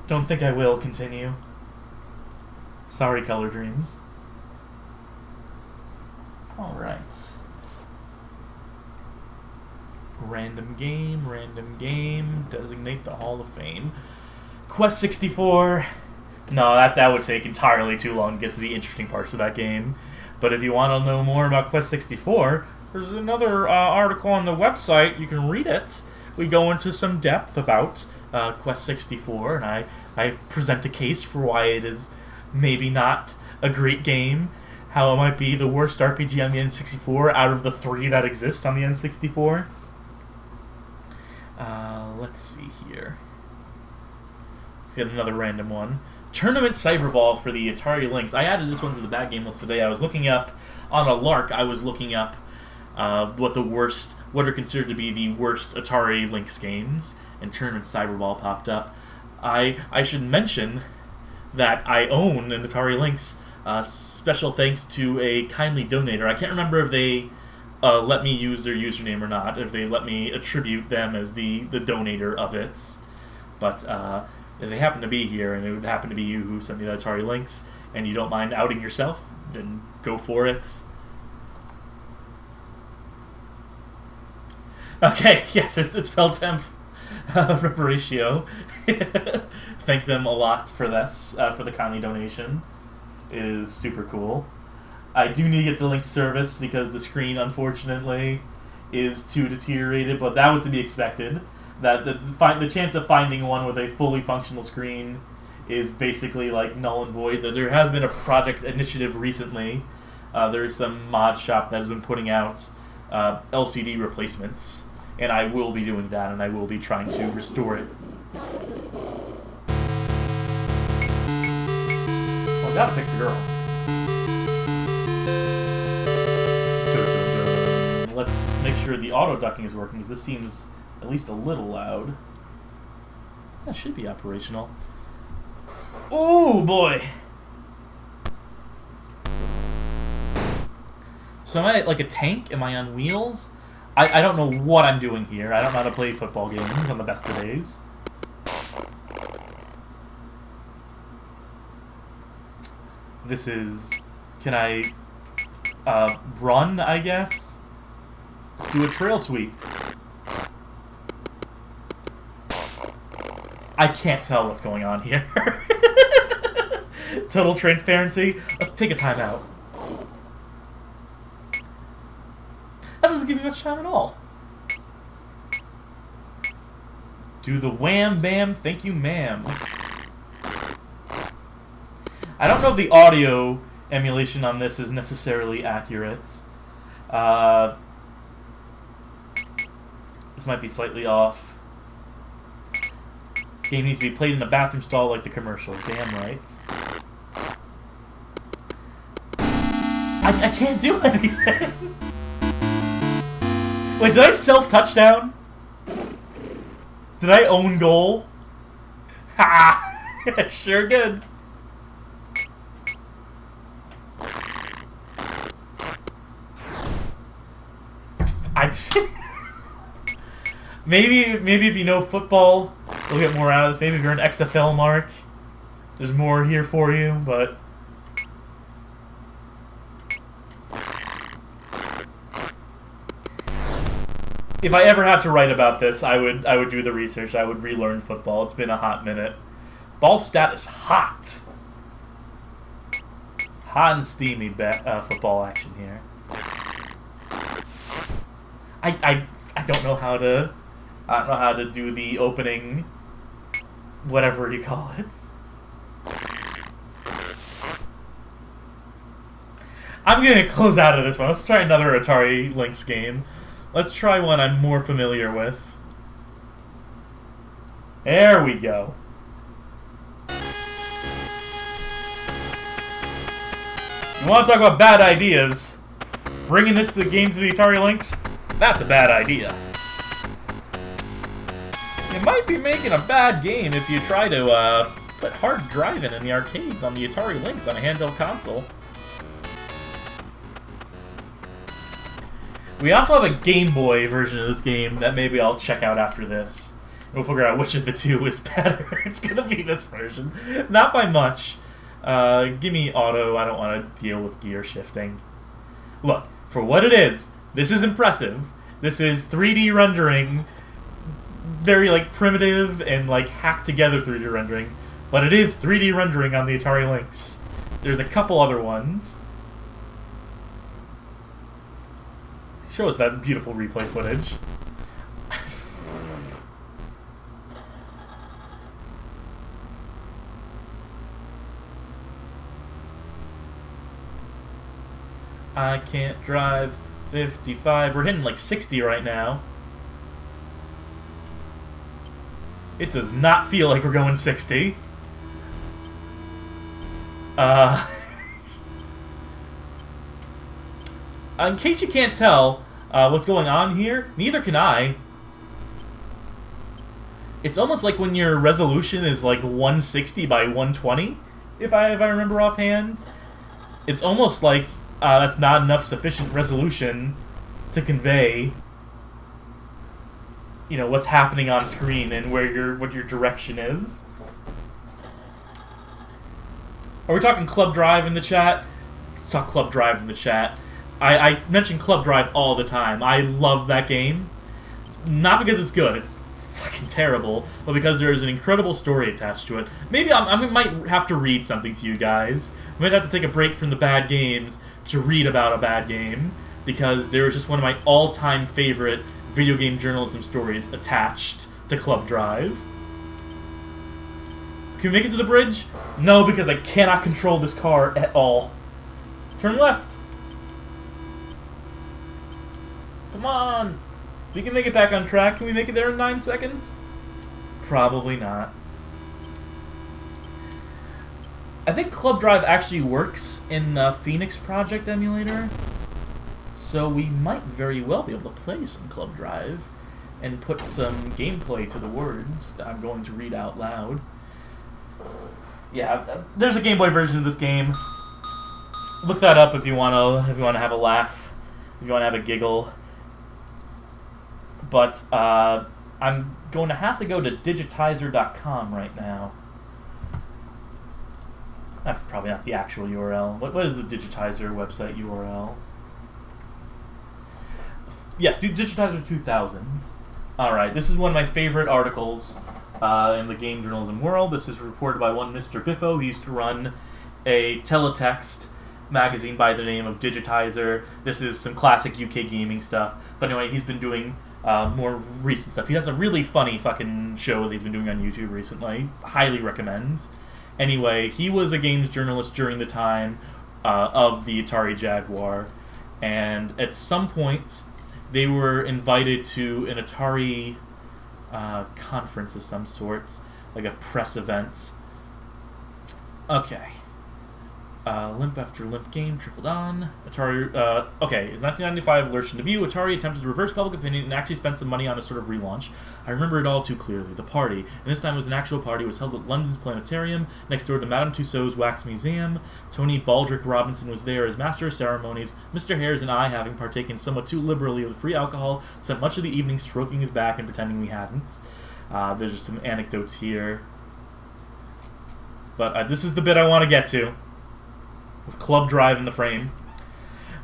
Don't think I will continue. Sorry, Color Dreams. Alright. Random game, designate the Hall of Fame. Quest 64. No, that would take entirely too long to get to the interesting parts of that game. But if you want to know more about Quest 64, there's another article on the website. You can read it. We go into some depth about Quest 64, and I present a case for why it is maybe not a great game, how it might be the worst RPG on the N64 out of the 3 that exist on the N64. Let's see here. Let's get another random one. Tournament Cyberball for the Atari Lynx. I added this one to the bad game list today. I was looking up, on a lark, I was looking up what are considered to be the worst Atari Lynx games, and Tournament Cyberball popped up. I should mention that I own an Atari Lynx, special thanks to a kindly donator. I can't remember if they let me use their username or not, if they let me attribute them as the donator of it. But if they happen to be here, and it would happen to be you who sent me that Atari Lynx, and you don't mind outing yourself, then go for it. Okay, yes, it's Feltemp Reparatio. Thank them a lot for this, for the kindly donation. It is super cool. I do need to get the Lynx service because the screen, unfortunately, is too deteriorated, but that was to be expected. That the chance of finding one with a fully functional screen is basically like null and void. There has been a project initiative recently. There is some mod shop that has been putting out LCD replacements, and I will be doing that, and I will be trying to restore it. Oh, I gotta pick the girl. Let's make sure the auto ducking is working, because this seems at least a little loud. That should be operational. Ooh, boy! So am I like a tank? Am I on wheels? I don't know what I'm doing here. I don't know how to play football games on the best of days. This is... Can I... run, I guess? Let's do a trail sweep. I can't tell what's going on here. Total transparency. Let's take a timeout. That doesn't give me much time at all. Do the wham bam thank you ma'am. I don't know if the audio emulation on this is necessarily accurate. This might be slightly off. This game needs to be played in a bathroom stall like the commercial. Damn right. I can't do anything. Wait, did I self-touchdown? Did I own goal? Ha! Sure did. Maybe if you know football, you'll get more out of this. Maybe if you're an XFL mark, there's more here for you, but... If I ever had to write about this, I would do the research. I would relearn football. It's been a hot minute. Ball stat is hot. Hot and steamy football action here. I don't know how to do the opening, whatever you call it. I'm gonna close out of this one. Let's try another Atari Lynx game. Let's try one I'm more familiar with. There we go. You want to talk about bad ideas? Bringing this to the game to the Atari Lynx? That's a bad idea. You might be making a bad game if you try to put hard driving in the arcades on the Atari Lynx on a handheld console. We also have a Game Boy version of this game that maybe I'll check out after this. We'll figure out which of the two is better. It's gonna be this version. Not by much. Give me auto. I don't want to deal with gear shifting. Look, for what it is, this is impressive. This is 3D rendering. Very, like, primitive and, like, hacked together 3D rendering. But it is 3D rendering on the Atari Lynx. There's a couple other ones. Show us that beautiful replay footage. I can't drive 55. We're hitting like 60 right now. It does not feel like we're going 60. In case you can't tell what's going on here, neither can I. It's almost like when your resolution is like 160 by 120, if I remember offhand. It's almost like that's not enough sufficient resolution to convey, you know, what's happening on screen and what your direction is. Are we talking Club Drive in the chat? Let's talk Club Drive in the chat. I mention Club Drive all the time. I love that game. Not because it's good, it's fucking terrible, but because there is an incredible story attached to it. Maybe I might have to read something to you guys. I might have to take a break from the bad games to read about a bad game, because there is just one of my all-time favorite video game journalism stories attached to Club Drive. Can we make it to the bridge? No, because I cannot control this car at all. Turn left. Come on. We can make it back on track. Can we make it there in 9 seconds? Probably not. I think Club Drive actually works in the Phoenix Project emulator, so we might very well be able to play some Club Drive and put some gameplay to the words that I'm going to read out loud. Yeah, there's a Game Boy version of this game. Look that up if you want to have a laugh, if you want to have a giggle. But I'm going to have to go to digitizer.com right now. That's probably not the actual URL. What is the Digitizer website URL? Yes, Digitizer 2000. Alright, this is one of my favorite articles in the game journalism world. This is reported by one Mr. Biffo, who used to run a teletext magazine by the name of Digitizer. This is some classic UK gaming stuff. But anyway, he's been doing more recent stuff. He has a really funny fucking show that he's been doing on YouTube recently. Highly recommend. Anyway, he was a games journalist during the time of the Atari Jaguar, and at some point they were invited to an Atari conference of some sort, like a press event. Okay. Limp after limp game trickled on. Atari, okay, in 1995, lurched into view. Atari attempted to reverse public opinion and actually spent some money on a sort of relaunch. I remember it all too clearly. The party, and this time it was an actual party, was held at London's Planetarium, next door to Madame Tussauds Wax Museum. Tony Baldrick Robinson was there as master of ceremonies. Mr. Hares and I, having partaken somewhat too liberally of the free alcohol, spent much of the evening stroking his back and pretending we hadn't. There's just some anecdotes here. But this is the bit I want to get to, with Club Drive in the frame.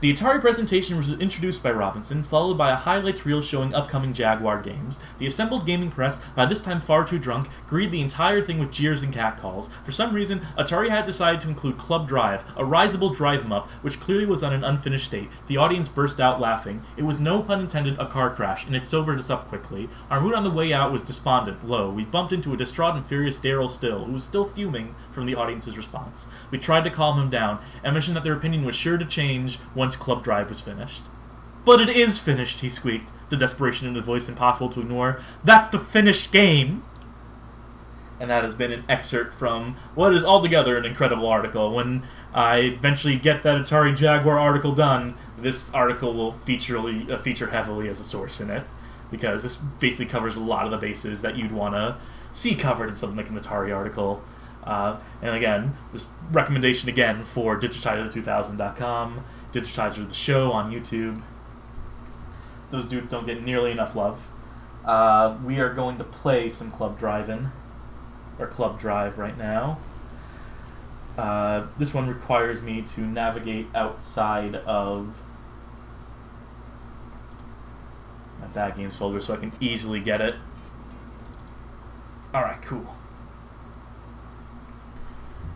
The Atari presentation was introduced by Robinson, followed by a highlights reel showing upcoming Jaguar games. The assembled gaming press, by this time far too drunk, greeted the entire thing with jeers and catcalls. For some reason, Atari had decided to include Club Drive, a risible drive-em-up, which clearly was on an unfinished state. The audience burst out laughing. It was, no pun intended, a car crash, and it sobered us up quickly. Our mood on the way out was despondent, low. We bumped into a distraught and furious Daryl Still, who was still fuming from the audience's response. We tried to calm him down, and mentioned that their opinion was sure to change once Club Drive was finished. "But it is finished," he squeaked, the desperation in his voice impossible to ignore. "That's the finished game!" And that has been an excerpt from what is altogether an incredible article. When I eventually get that Atari Jaguar article done, this article will feature heavily as a source in it, because this basically covers a lot of the bases that you'd want to see covered in something like an Atari article. And again, this recommendation again for Digitizer2000.com, Digitizer the show on YouTube. Those dudes don't get nearly enough love. We are going to play some Club Drivin', or Club Drive right now. This one requires me to navigate outside of my Bad Games folder so I can easily get it. Alright, cool.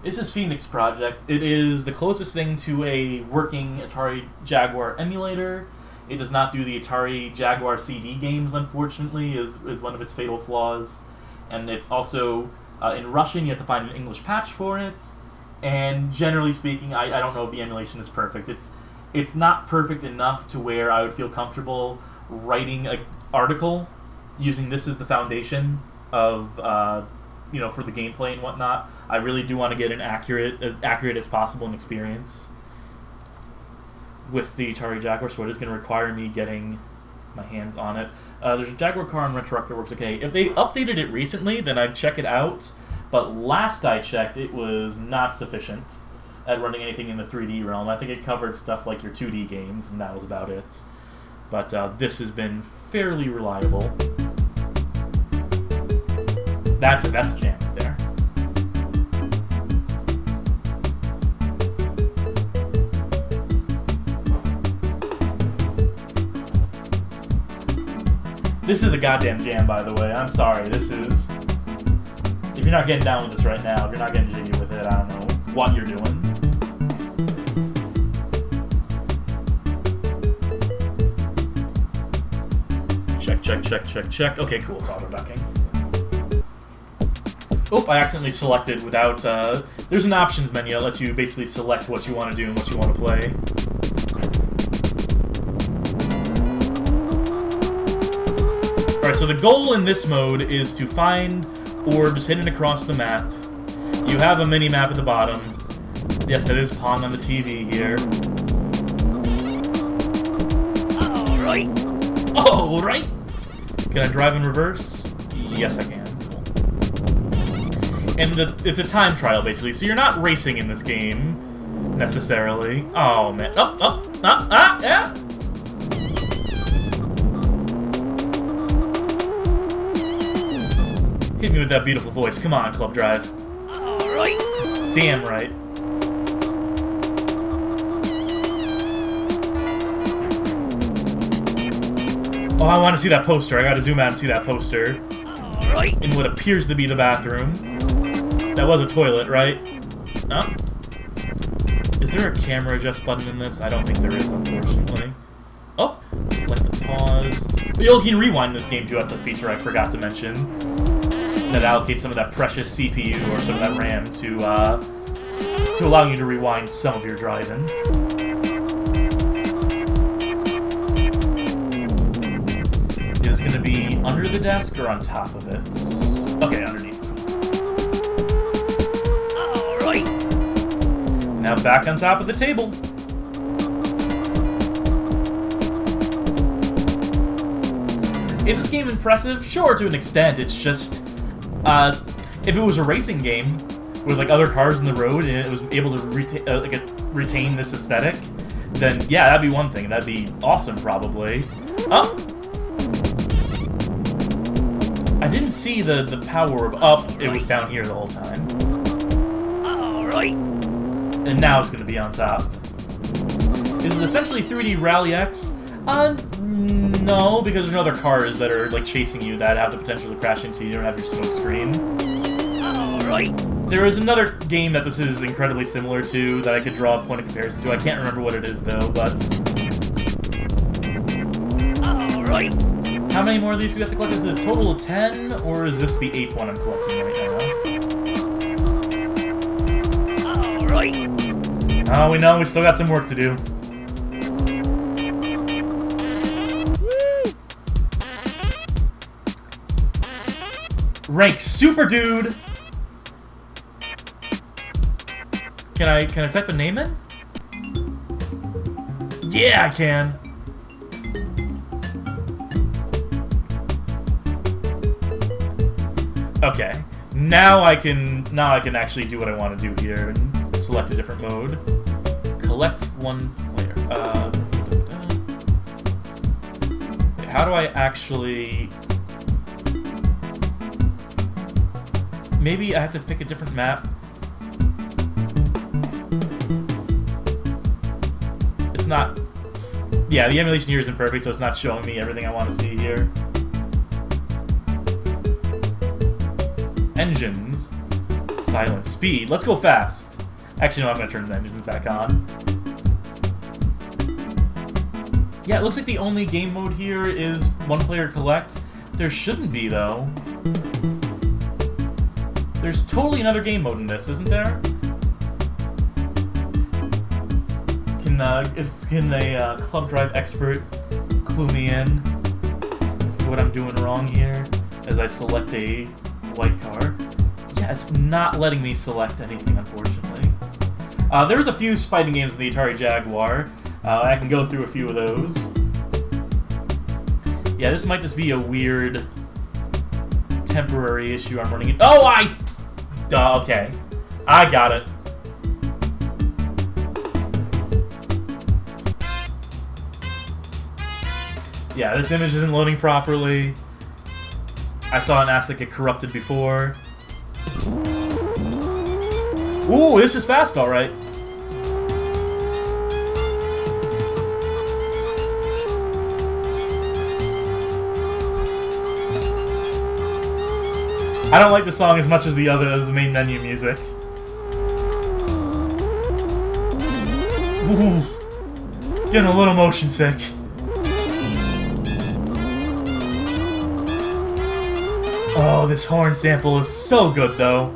This is Phoenix Project. It is the closest thing to a working Atari Jaguar emulator. It does not do the Atari Jaguar CD games, unfortunately, is one of its fatal flaws. And it's also in Russian. You have to find an English patch for it. And generally speaking, I don't know if the emulation is perfect. It's not perfect enough to where I would feel comfortable writing an article using this as the foundation of for the gameplay and whatnot. I really do want to get as accurate as possible in experience with the Atari Jaguar, so it is going to require me getting my hands on it. There's a Jaguar car on RenTruck that works okay. If they updated it recently, then I'd check it out, but last I checked, it was not sufficient at running anything in the 3D realm. I think it covered stuff like your 2D games, and that was about it. But this has been fairly reliable. That's a jam right there. This is a goddamn jam, by the way. I'm sorry. This is... If you're not getting down with this right now, if you're not getting jiggy with it, I don't know what you're doing. Check. Okay, cool. It's auto-ducking. Oh, I accidentally selected without... there's an options menu that lets you basically select what you want to do and what you want to play. Alright, so the goal in this mode is to find orbs hidden across the map. You have a mini-map at the bottom. Yes, that is pawned on the TV here. Alright! Can I drive in reverse? Yes, I can. And it's a time trial, basically, so you're not racing in this game, necessarily. Oh, man. Yeah! Hit me with that beautiful voice. Come on, Club Drive. Alright. Damn right. Oh, I want to see that poster. I gotta zoom out and see that poster. Alright. In what appears to be the bathroom. That was a toilet, right? Oh. Is there a camera adjust button in this? I don't think there is, unfortunately. Oh, select the pause. You can rewind this game too. That's a feature I forgot to mention. That allocates some of that precious CPU or some of that RAM to allow you to rewind some of your driving. Is it going to be under the desk or on top of it? Okay, underneath. Alright. Now back on top of the table. Is this game impressive? Sure, to an extent. It's just... if it was a racing game with like other cars in the road and it was able to retain this aesthetic, then yeah, that'd be one thing. That'd be awesome, probably. Oh, I didn't see the power orb up. It was down here the whole time. All right. And now it's gonna be on top. Is it essentially 3D Rally X? No, because there's no other cars that are like chasing you that have the potential to crash into you. You don't have your smoke screen. Alright. There is another game that this is incredibly similar to that I could draw a point of comparison to. I can't remember what it is though, but... Alright. How many more of these do we have to collect? Is it a total of 10, or is this the 8th one I'm collecting right now? Alright. Oh, we know, we still got some work to do. Rank Super Dude! Can I type a name in? Yeah, I can! Okay. Now I can actually do what I want to do here and select a different mode. Collect one player. How do I actually... Maybe I have to pick a different map. It's not... Yeah, the emulation here isn't perfect, so it's not showing me everything I want to see here. Engines. Silent. Speed. Let's go fast. Actually, no, I'm going to turn the engines back on. Yeah, it looks like the only game mode here is one player collect. There shouldn't be, though. There's totally another game mode in this, isn't there? Can a Club Drive expert clue me in to what I'm doing wrong here as I select a white car? Yeah, it's not letting me select anything, unfortunately. There was a few fighting games in the Atari Jaguar. I can go through a few of those. Yeah, this might just be a weird temporary issue I'm running into. Oh, okay. I got it. Yeah, this image isn't loading properly. I saw an asset get corrupted before. Ooh, this is fast, alright. I don't like the song as much as the main menu music. Ooh, getting a little motion sick. Oh, this horn sample is so good, though.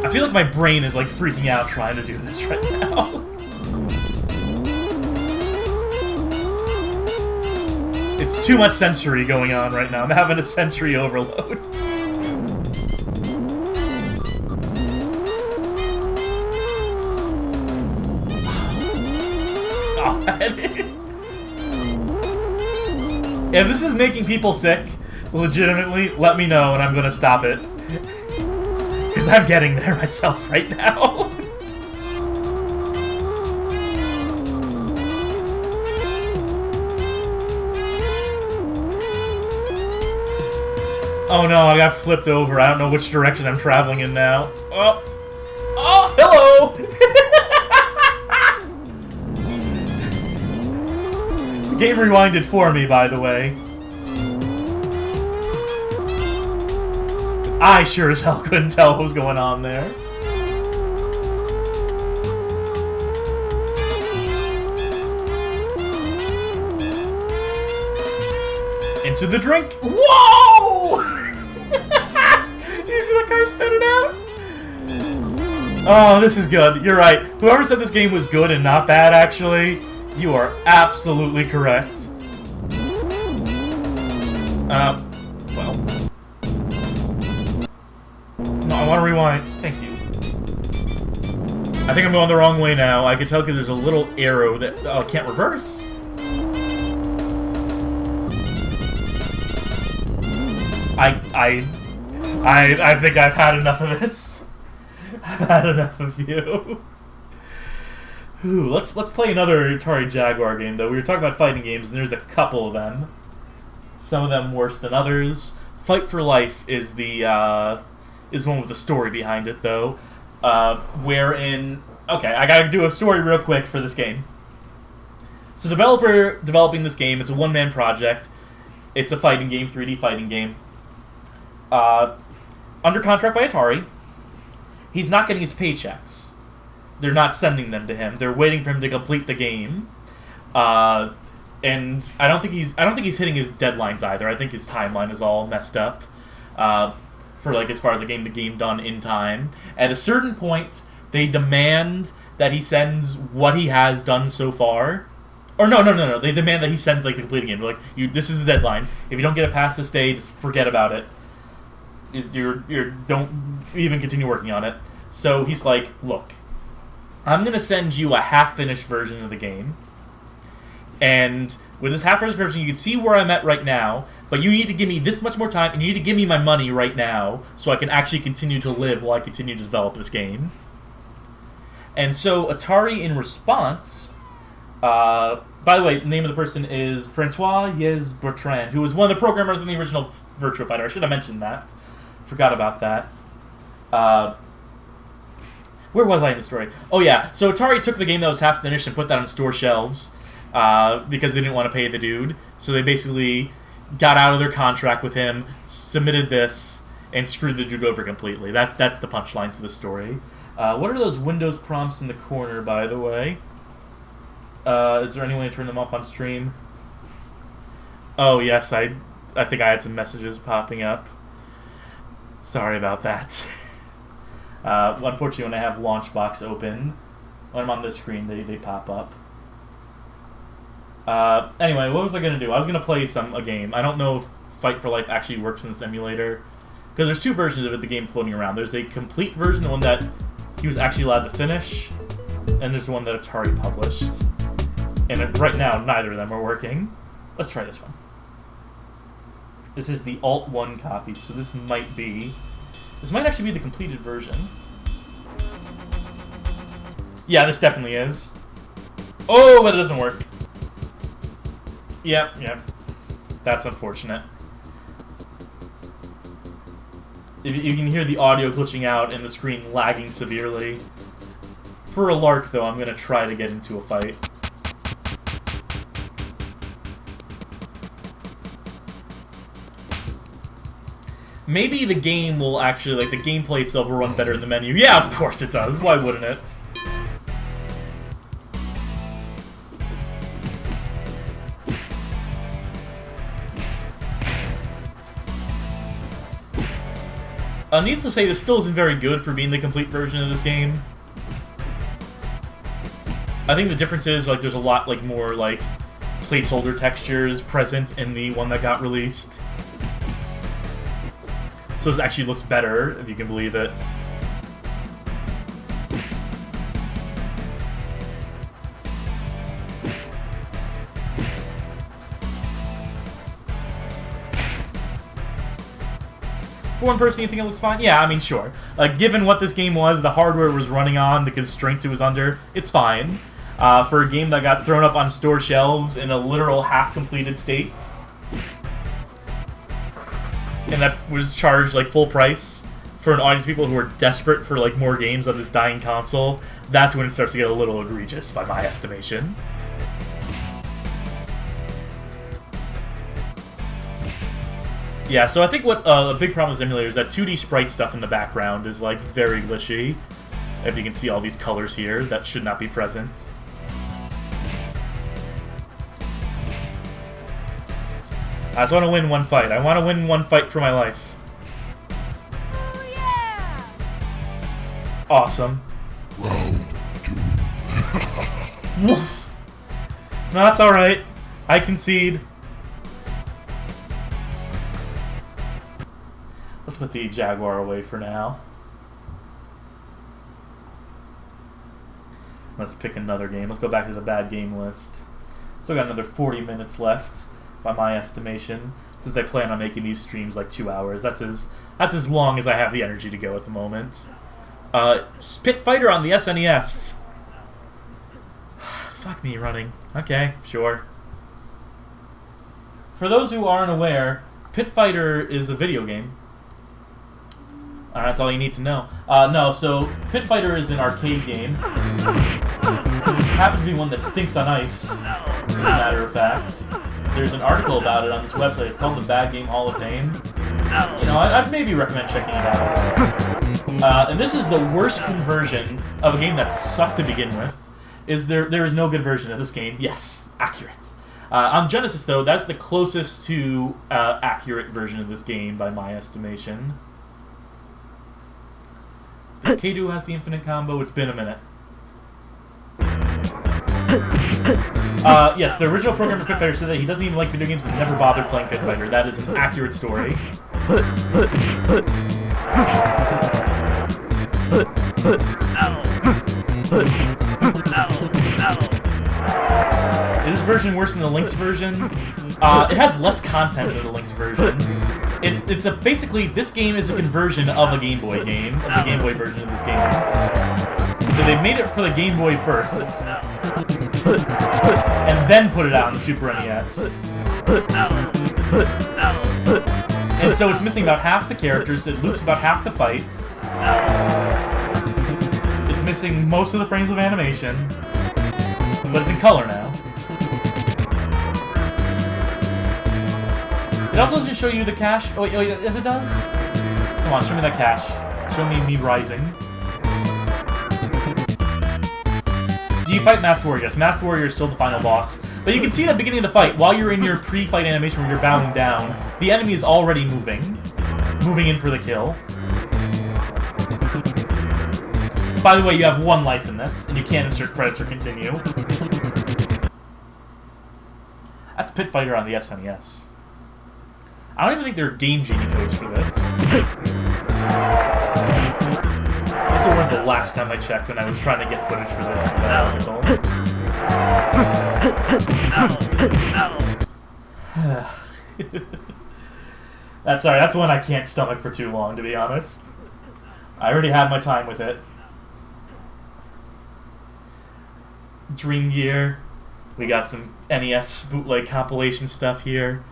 I feel like my brain is like freaking out trying to do this right now. It's too much sensory going on right now. I'm having a sensory overload. If this is making people sick, legitimately, let me know and I'm gonna stop it. Because I'm getting there myself right now. Oh no, I got flipped over. I don't know which direction I'm traveling in now. Oh, oh, hello! The game rewinded for me, by the way. I sure as hell couldn't tell what was going on there. Into the drink. Whoa! You see the car spinning out? Oh, this is good. You're right. Whoever said this game was good and not bad, actually, you are absolutely correct. Well. No, I want to rewind. Thank you. I think I'm going the wrong way now. I can tell because there's a little arrow that... Oh, I can't reverse. I think I've had enough of this. I've had enough of you. Ooh, let's play another Atari Jaguar game, though. We were talking about fighting games, and there's a couple of them. Some of them worse than others. Fight for Life is the one with the story behind it, though. Wherein, okay, I gotta do a story real quick for this game. So, developer developing this game, it's a one-man project. It's a fighting game, 3D fighting game. Under contract by Atari. He's not getting his paychecks. They're not sending them to him. They're waiting for him to complete the game. And I don't think he's hitting his deadlines either. I think his timeline is all messed up. For like as far as the game done in time. At a certain point, they demand that he sends what he has done so far. Or no. They demand that he sends like the completed game. They're like, this is the deadline. If you don't get it past this day, just forget about it. Don't even continue working on it. So he's like, look, I'm gonna send you a half-finished version of the game. And with this half-finished version, you can see where I'm at right now, but you need to give me this much more time, and you need to give me my money right now, so I can actually continue to live while I continue to develop this game. And so Atari, in response, by the way, the name of the person is Francois Yez-Bertrand, who was one of the programmers in the original Virtua Fighter. I should have mentioned that. Forgot about that. Where was I in the story? Oh yeah, so Atari took the game that was half finished and put that on store shelves because they didn't want to pay the dude. So they basically got out of their contract with him, submitted this, and screwed the dude over completely. That's the punchline to the story. What are those Windows prompts in the corner, by the way? Is there any way to turn them off on stream? Oh yes, I think I had some messages popping up. Sorry about that. Unfortunately, when I have Launchbox open, when I'm on this screen, they pop up. Anyway, what was I going to do? I was going to play a game. I don't know if Fight for Life actually works in this emulator. Because there's two versions of the game floating around. There's a complete version, the one that he was actually allowed to finish. And there's the one that Atari published. And right now, neither of them are working. Let's try this one. This is the Alt-1 copy, so this might actually be the completed version. Yeah, this definitely is. Oh, but it doesn't work. Yep. That's unfortunate. You can hear the audio glitching out and the screen lagging severely. For a lark, though, I'm going to try to get into a fight. Maybe the game will actually, like, the gameplay itself will run better in the menu. Yeah, of course it does. Why wouldn't it? Needless to say, this still isn't very good for being the complete version of this game. I think the difference is, like, there's a lot, like, more, like, placeholder textures present in the one that got released. So it actually looks better, if you can believe it. For one person, you think it looks fine? Yeah, I mean, sure. Given what this game was, the hardware it was running on, the constraints it was under, it's fine. For a game that got thrown up on store shelves in a literal half-completed state. And that was charged, like, full price for an audience of people who are desperate for, like, more games on this dying console. That's when it starts to get a little egregious, by my estimation. Yeah, so I think what a big problem with this emulator is that 2D sprite stuff in the background is, like, very glitchy. If you can see all these colors here, that should not be present. I just want to win one fight. I want to win one fight for my life. Oh, yeah! Awesome. Round 2. Woof. No, that's alright. I concede. Let's put the Jaguar away for now. Let's pick another game. Let's go back to the bad game list. Still got another 40 minutes left, by my estimation, since I plan on making these streams like 2 hours. That's as long as I have the energy to go at the moment. Spit Fighter on the SNES. Fuck me running. Okay, sure. For those who aren't aware, Pit Fighter is a video game. That's all you need to know. No, so Pit Fighter is an arcade game. Happens to be one that stinks on ice, as a matter of fact. There's an article about it on this website. It's called the Bad Game Hall of Fame. You know, I'd maybe recommend checking it out. And this is the worst conversion of a game that sucked to begin with. There is no good version of this game. Yes, accurate. On Genesis, though, that's the closest to accurate version of this game by my estimation. K2 has the infinite combo. It's been a minute. Yes, the original programmer Pit Fighter said that he doesn't even like video games and never bothered playing Pit Fighter. That is an accurate story. Is this version worse than the Lynx version? It has less content than the Lynx version. Basically, this game is a conversion of a Game Boy game, of the Game Boy version of this game. So they made it for the Game Boy first, and then put it out on the Super NES. And so it's missing about half the characters, it loops about half the fights. It's missing most of the frames of animation, but it's in color now. It also doesn't show you the cache. Oh, wait, yes it does? Come on, show me that cache. Show me rising. Do you fight Masked Warrior? Yes, Masked Warrior is still the final boss. But you can see at the beginning of the fight, while you're in your pre-fight animation where you're bowing down, the enemy is already moving in for the kill. By the way, you have 1 life in this, and you can't insert credits or continue. That's Pit Fighter on the SNES. I don't even think there are Game Genie codes for this. This was the last time I checked when I was trying to get footage for this for that article. That's one I can't stomach for too long, to be honest. I already had my time with it. Dream Gear. We got some NES bootleg compilation stuff here.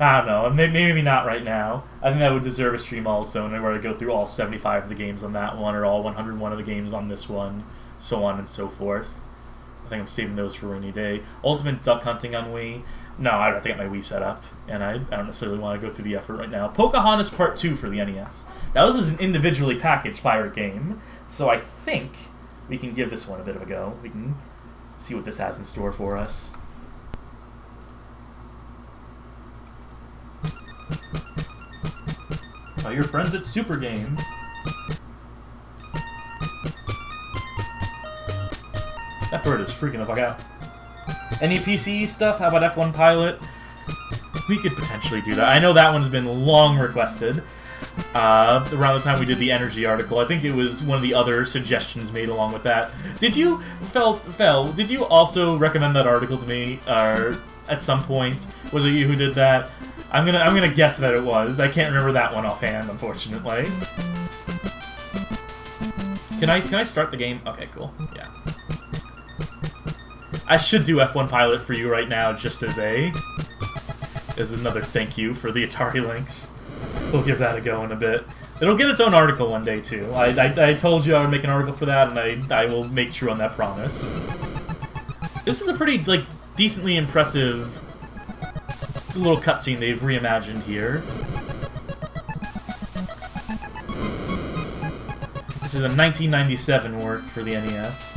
I don't know, maybe not right now. I think that would deserve a stream all its own, where I go through all 75 of the games on that one, or all 101 of the games on this one, so on and so forth. I think I'm saving those for a rainy day. Ultimate Duck Hunting on Wii. No, I have to get my Wii set up, and I don't necessarily want to go through the effort right now. Pocahontas Part 2 for the NES. Now, this is an individually packaged pirate game, so I think we can give this one a bit of a go. We can see what this has in store for us. Oh, your friends at Super Game. That bird is freaking the fuck out. Any PC stuff? How about F1 Pilot? We could potentially do that. I know that one's been long requested. Around the time we did the Energy article, I think it was one of the other suggestions made along with that. Did you, Fel, did you also recommend that article to me, at some point? Was it you who did that? I'm gonna guess that it was. I can't remember that one offhand, unfortunately. Can I start the game? Okay, cool. Yeah. I should do F1 Pilot for you right now, just as another thank you for the Atari Lynx. We'll give that a go in a bit. It'll get its own article one day too. I told you I would make an article for that, and I will make true on that promise. This is a pretty decently impressive little cutscene they've reimagined here. This is a 1997 work for the NES.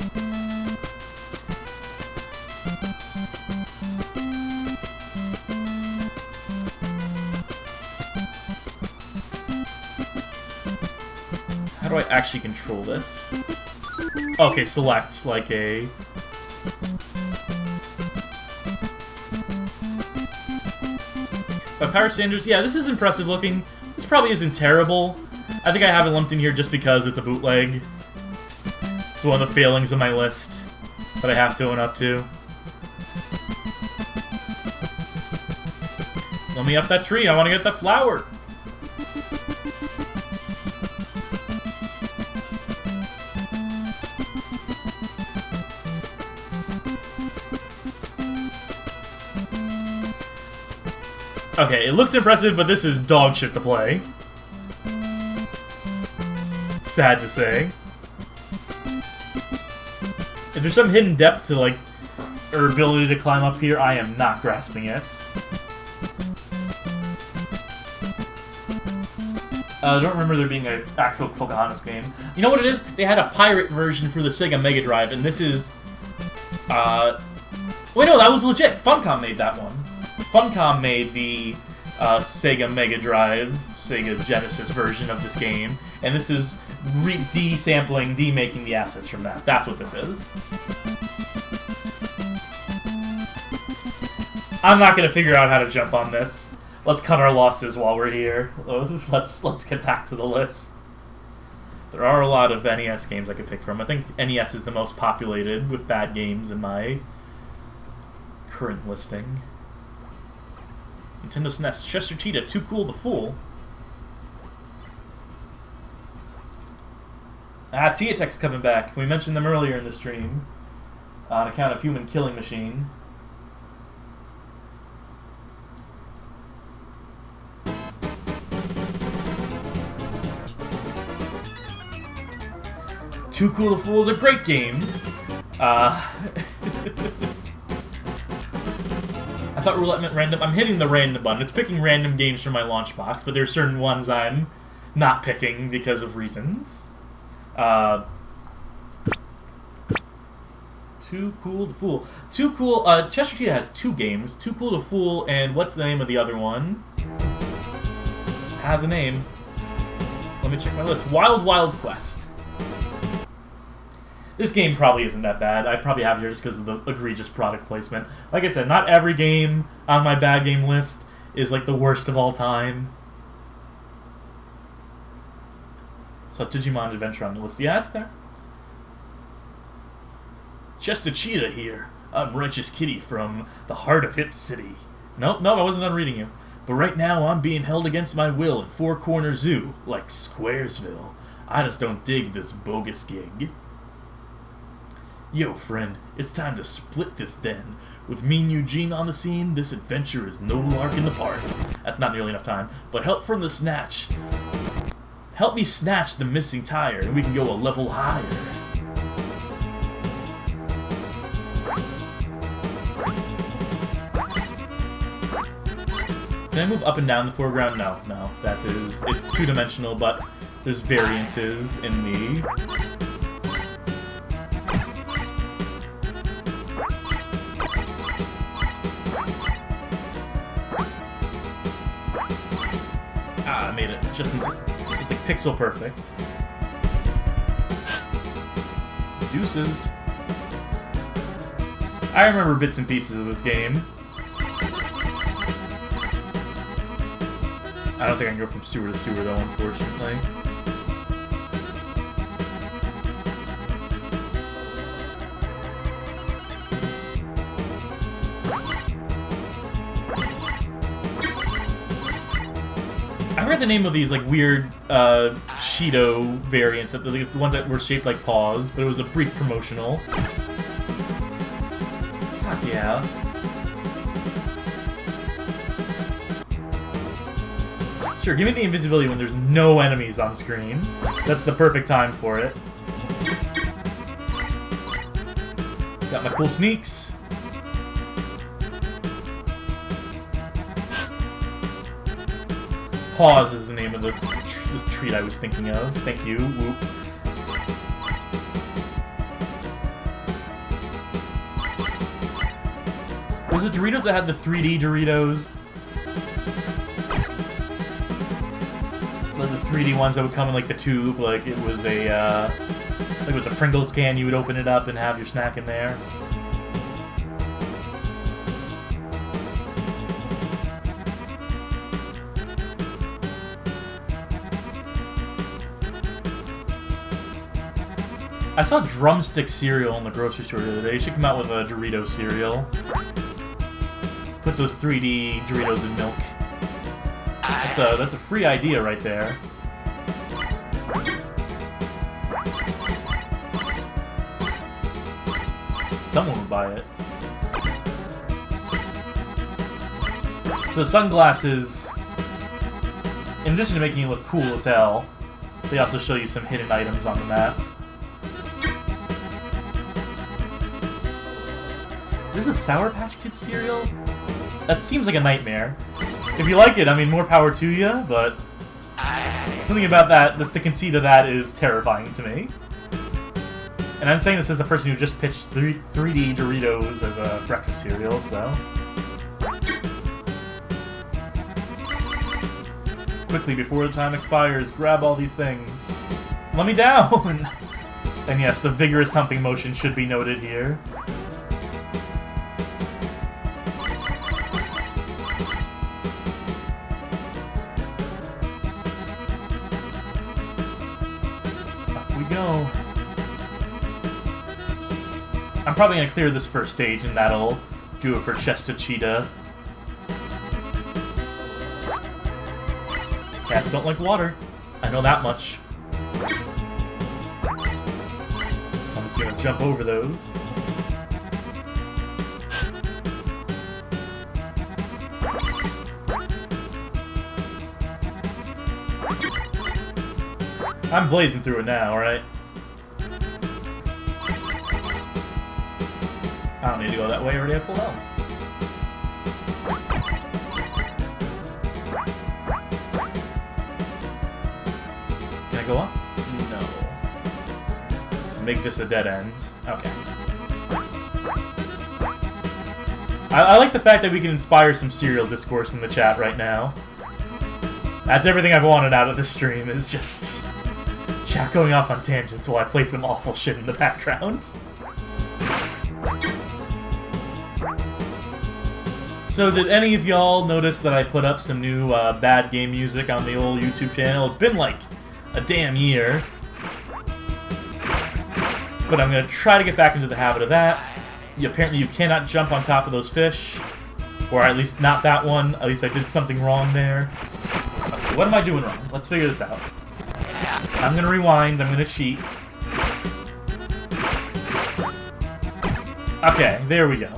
How do I actually control this? Okay, select like a... By power standards, yeah, this is impressive looking. This probably isn't terrible. I think I have it lumped in here just because it's a bootleg. It's one of the failings of my list that I have to own up to. Let me up that tree, I want to get the flower! Okay, it looks impressive, but this is dog shit to play. Sad to say. If there's some hidden depth to, like, her ability to climb up here, I am not grasping it. I don't remember there being an actual Pocahontas game. You know what it is? They had a pirate version for the Sega Mega Drive, and this is... Wait, no, that was legit. Funcom made that one. Funcom made the Sega Mega Drive, Sega Genesis version of this game, and this is de-sampling, de-making the assets from that. That's what this is. I'm not gonna figure out how to jump on this. Let's cut our losses while we're here. Let's get back to the list. There are a lot of NES games I could pick from. I think NES is the most populated with bad games in my current listing. Nintendo SNES, Chester Cheetah, Too Cool to Fool. Teatek's coming back. We mentioned them earlier in the stream on account of Human Killing Machine. Too Cool to Fool is a great game. I thought roulette meant random. I'm hitting the random button. It's picking random games from my launch box, but there's certain ones I'm not picking because of reasons. Too Cool to Fool. Too Cool. Chester Cheetah has 2 games. Too Cool to Fool, and what's the name of the other one? Has a name. Let me check my list. Wild Wild Quest. This game probably isn't that bad. I probably have it here just because of the egregious product placement. Like I said, not every game on my bad game list is like the worst of all time. So Digimon Adventure on the list. Yeah, it's there. Just a Cheetah here. I'm Righteous Kitty from the heart of Hip City. Nope, I wasn't done reading you. But right now I'm being held against my will in Four Corner Zoo, like Squaresville. I just don't dig this bogus gig. Yo, friend, it's time to split this den. With Mean Eugene on the scene, this adventure is no lark in the park. That's not nearly enough time, but help from the snatch. Help me snatch the missing tire, and we can go a level higher. Can I move up and down the foreground? No. That is... It's two-dimensional, but there's variances in the... I made it just like pixel perfect. Deuces. I remember bits and pieces of this game. I don't think I can go from sewer to sewer though, unfortunately. I forgot the name of these like weird Cheeto variants, that the ones that were shaped like paws, but it was a brief promotional. Fuck yeah. Sure, give me the invisibility when there's no enemies on screen. That's the perfect time for it. Got my cool sneaks. Pause is the name of this treat I was thinking of. Thank you. Whoop. Was it Doritos that had the 3D Doritos? Like the 3D ones that would come in like the tube, like it was a Pringles can. You would open it up and have your snack in there. I saw Drumstick cereal in the grocery store the other day. They should come out with a Dorito cereal. Put those 3D Doritos in milk. That's a free idea right there. Someone would buy it. So the sunglasses, in addition to making you look cool as hell, they also show you some hidden items on the map. There's a Sour Patch Kids cereal? That seems like a nightmare. If you like it, I mean, more power to you, but something about that, the conceit of that is terrifying to me. And I'm saying this as the person who just pitched 3D Doritos as a breakfast cereal, so... Quickly, before the time expires, grab all these things. Let me down! And yes, the vigorous humping motion should be noted here. Up we go. I'm probably going to clear this first stage, and that'll do it for Cheetah. Cats don't like water. I know that much. So I'm just going to jump over those. I'm blazing through it now, alright? I don't need to go that way, I already have full health. Can I go up? No. Let's make this a dead end. Okay. I like the fact that we can inspire some serial discourse in the chat right now. That's everything I've wanted out of this stream, is just chat going off on tangents while I play some awful shit in the background. So did any of y'all notice that I put up some new bad game music on the old YouTube channel? It's been like a damn year. But I'm going to try to get back into the habit of that. Apparently you cannot jump on top of those fish. Or at least not that one. At least I did something wrong there. Okay, what am I doing wrong? Let's figure this out. I'm going to rewind. I'm going to cheat. Okay, there we go.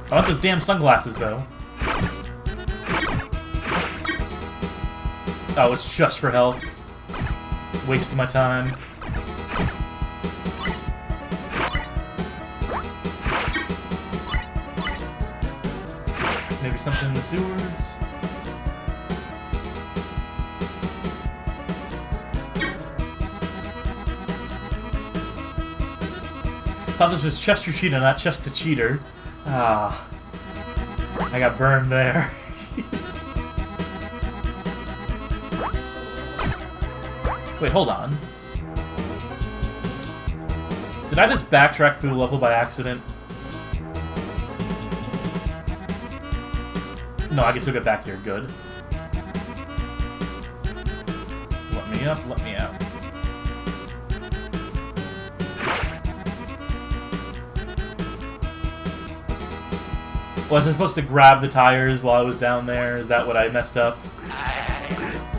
I want those damn sunglasses, though. Oh, it's just for health. Wasting my time. Maybe something in the sewers. Thought this was Chester Cheetah, not Chester Cheater. Ah, I got burned there. Wait, hold on. Did I just backtrack through the level by accident? No, I can still get back here. Good. Let me up, let me out. Was I supposed to grab the tires while I was down there? Is that what I messed up? How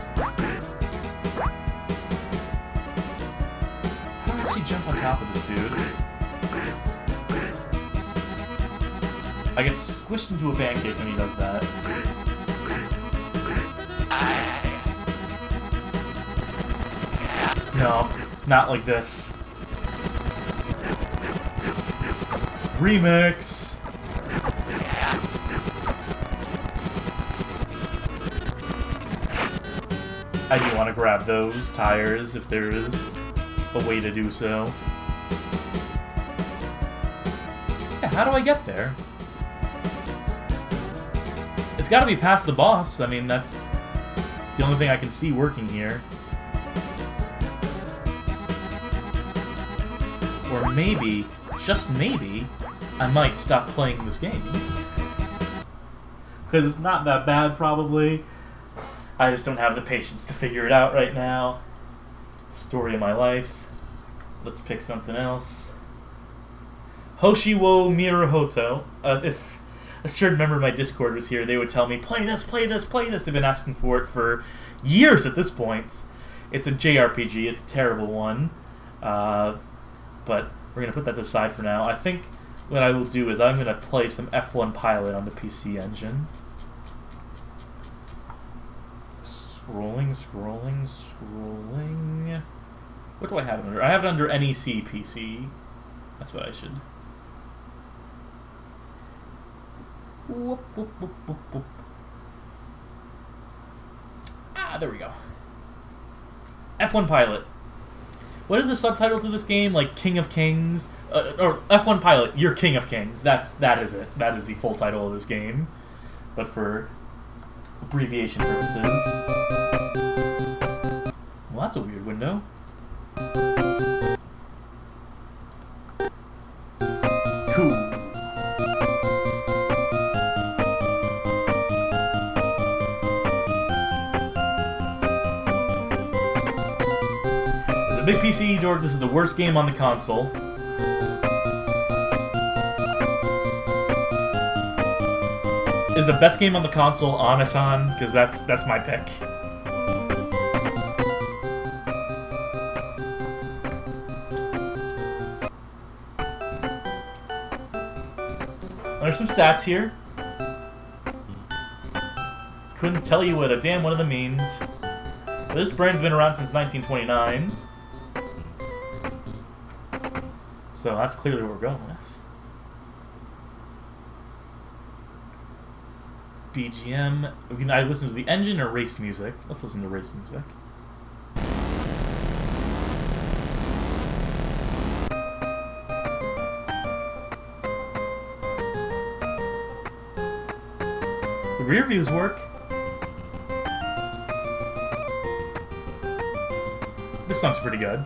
did I actually jump on top of this dude? I get squished into a pancake when he does that. No, not like this. Remix! I do want to grab those tires if there is a way to do so. Yeah, how do I get there? It's got to be past the boss. I mean, that's the only thing I can see working here. Or maybe, just maybe, I might stop playing this game. Because it's not that bad, probably. I just don't have the patience to figure it out right now. Story of my life. Let's pick something else. Hoshiwo Mirahoto. If a certain member of my Discord was here, they would tell me, play this, play this, play this. They've been asking for it for years at this point. It's a JRPG. It's a terrible one. But we're going to put that aside for now. I think what I will do is I'm going to play some F1 Pilot on the PC Engine. Scrolling. What do I have it under? I have it under NEC PC. That's what I should. Whoop. Ah, there we go. F1 Pilot. What is the subtitle to this game? Like King of Kings? Or F1 Pilot, you're King of Kings. That is it. That is the full title of this game. But for abbreviation purposes. Well, that's a weird window. Cool. As a big PC dork, this is the worst game on the console. Is the best game on the console Anasan? Because that's my pick. There's some stats here. Couldn't tell you what a damn one of them means. This brand's been around since 1929. So that's clearly what we're going with. BGM. We can either listen to the engine or race music. Let's listen to race music. The rear views work. This song's pretty good.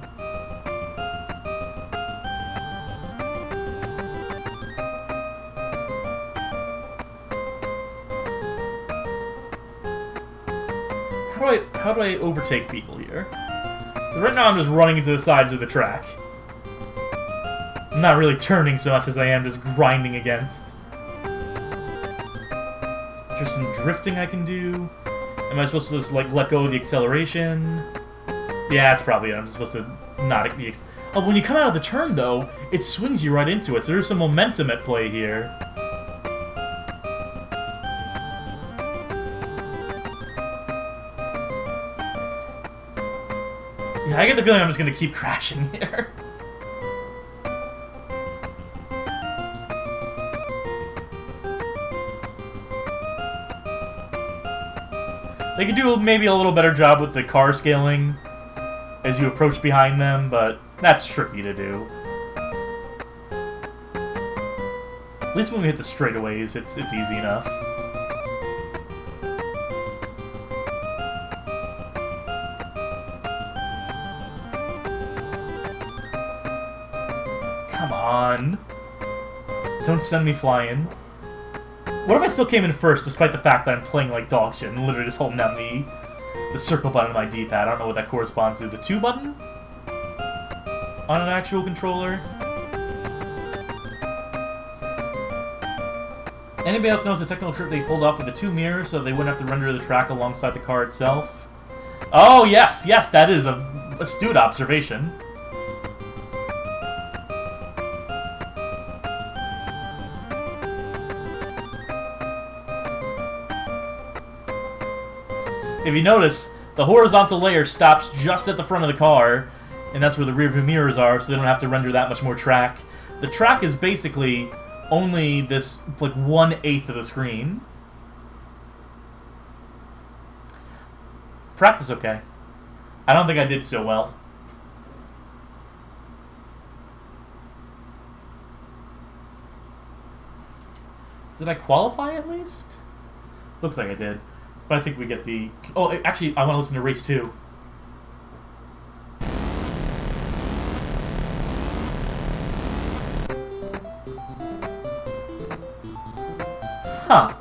How do I overtake people here? 'Cause right now I'm just running into the sides of the track. I'm not really turning so much as I am just grinding against. Is there some drifting I can do? Am I supposed to just like let go of the acceleration? Yeah, that's probably it. I'm supposed to not be. Oh, when you come out of the turn though, it swings you right into it. So there's some momentum at play here. Yeah, I get the feeling I'm just gonna keep crashing here. They could do maybe a little better job with the car scaling as you approach behind them, but that's tricky to do. At least when we hit the straightaways, it's easy enough. Come on. Don't send me flying. What if I still came in first, despite the fact that I'm playing like dog shit and literally just holding down the circle button on my D-pad? I don't know what that corresponds to. The 2 button? On an actual controller? Anybody else knows the technical trick they pulled off with the 2 mirrors so they wouldn't have to render the track alongside the car itself? Oh, yes, that is a astute observation. If you notice, the horizontal layer stops just at the front of the car, and that's where the rear view mirrors are, so they don't have to render that much more track. The track is basically only this, like, 1/8 of the screen. Practice okay. I don't think I did so well. Did I qualify at least? Looks like I did. But I think we get the... Oh, actually, I want to listen to Race 2. Huh.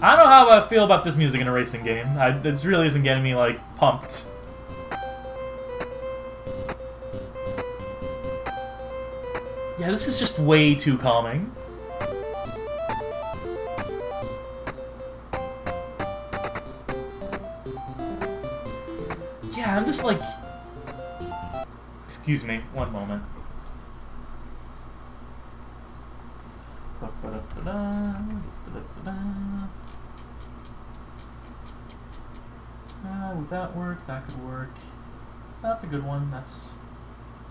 I don't know how I feel about this music in a racing game. This really isn't getting me, like, pumped. Yeah, this is just way too calming. Yeah, I'm just like... Excuse me, one moment. Would that work? That could work. That's a good one. That's...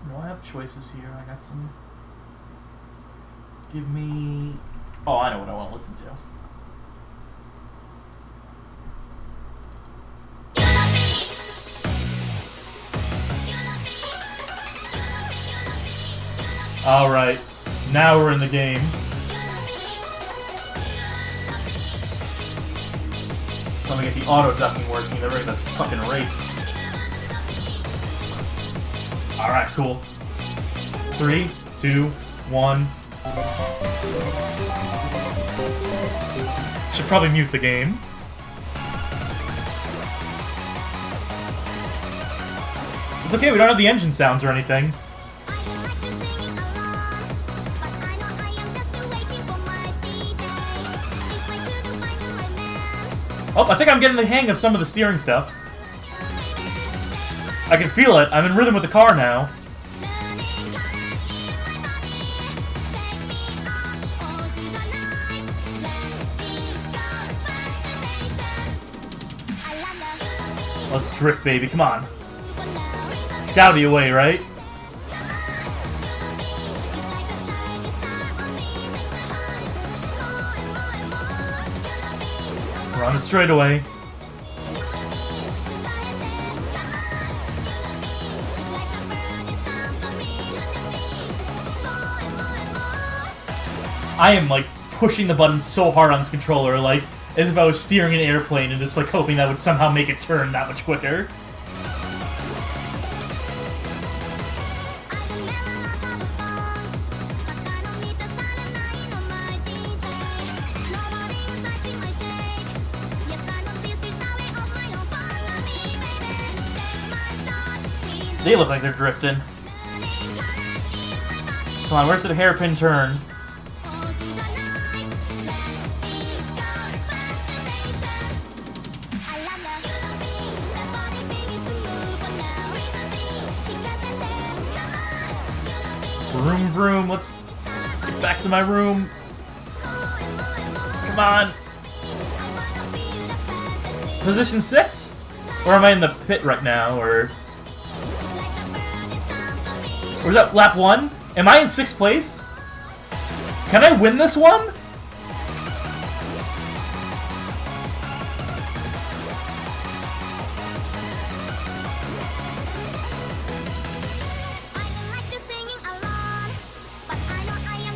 No, I have choices here. I got some... Give me... Oh, I know what I want to listen to. Alright, now we're in the game. Let me get the auto ducking working, they're ready to fucking race. Alright, cool. 3, 2, 1. Should probably mute the game. It's okay, we don't have the engine sounds or anything. Oh, I think I'm getting the hang of some of the steering stuff. I can feel it. I'm in rhythm with the car now. Let's drift, baby. Come on. There's gotta be a way, right? We're on the straightaway. I am like pushing the button so hard on this controller, like as if I was steering an airplane and just like hoping that would somehow make it turn that much quicker. They look like they're drifting. Come on, where's the hairpin turn? Vroom vroom, let's get back to my room. Come on. Position 6? Or am I in the pit right now, or is that lap 1? Am I in 6th place? Can I win this one?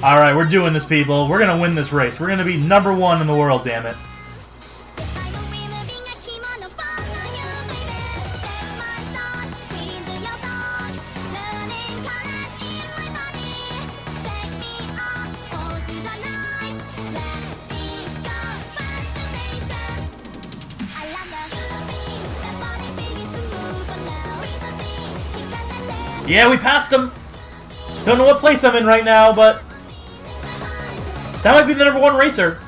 Alright, we're doing this, people. We're gonna win this race. We're gonna be #1 in the world, damn it. Yeah, we passed him! Don't know what place I'm in right now, but that might be the #1 racer.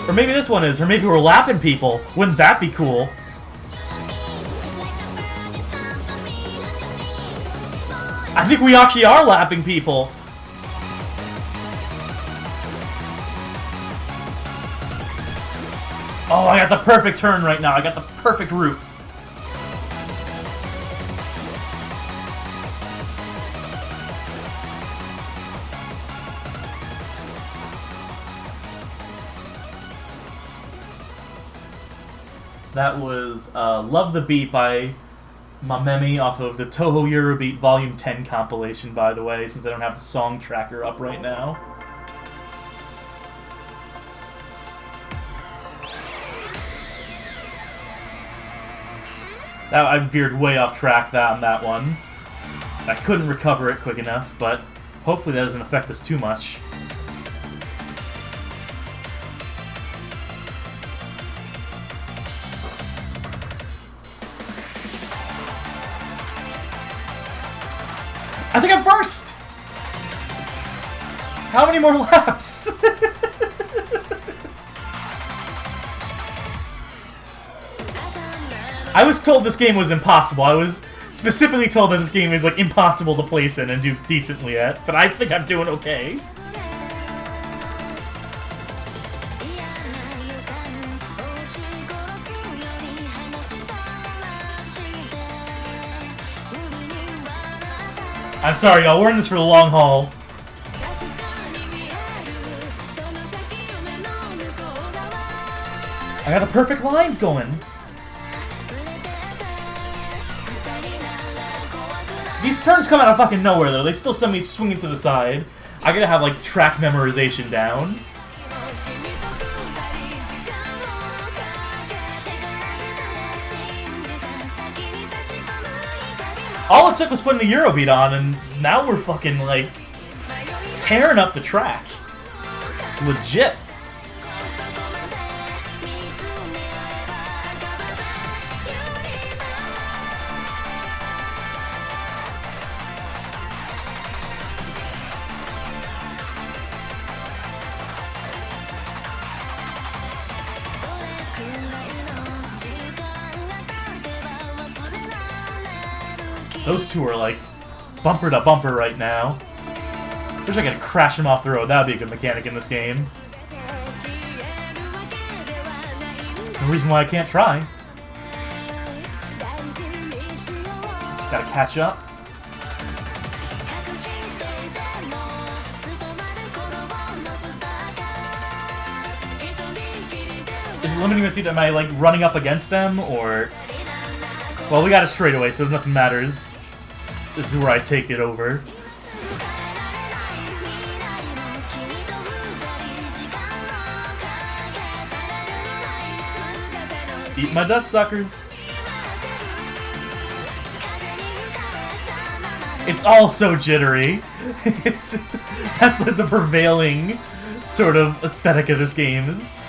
Or maybe this one is, or maybe we're lapping people. Wouldn't that be cool? I think we actually are lapping people. Oh, I got the perfect turn right now. I got the perfect route. That was Love the Beat by Mamemi off of the Toho Eurobeat Volume 10 compilation, by the way, since I don't have the song tracker up right now. That, I veered way off track on that one. I couldn't recover it quick enough, but hopefully that doesn't affect us too much. I think I'm first! How many more laps? I was told this game was impossible. I was specifically told that this game is like impossible to place in and do decently at, but I think I'm doing okay. I'm sorry, y'all. We're in this for the long haul. I got the perfect lines going. These turns come out of fucking nowhere, though. They still send me swinging to the side. I gotta have, like, track memorization down. All it took was putting the Eurobeat on, and now we're fucking, like, tearing up the track. Legit. Those two are like bumper to bumper right now. Wish I could crash them off the road. That would be a good mechanic in this game. No reason why I can't try. Just gotta catch up. Is it limiting me? Am I like running up against them or? Well, we got it straight away, so nothing matters. This is where I take it over. Eat my dust, suckers. It's all so jittery. That's like the prevailing sort of aesthetic of this game is.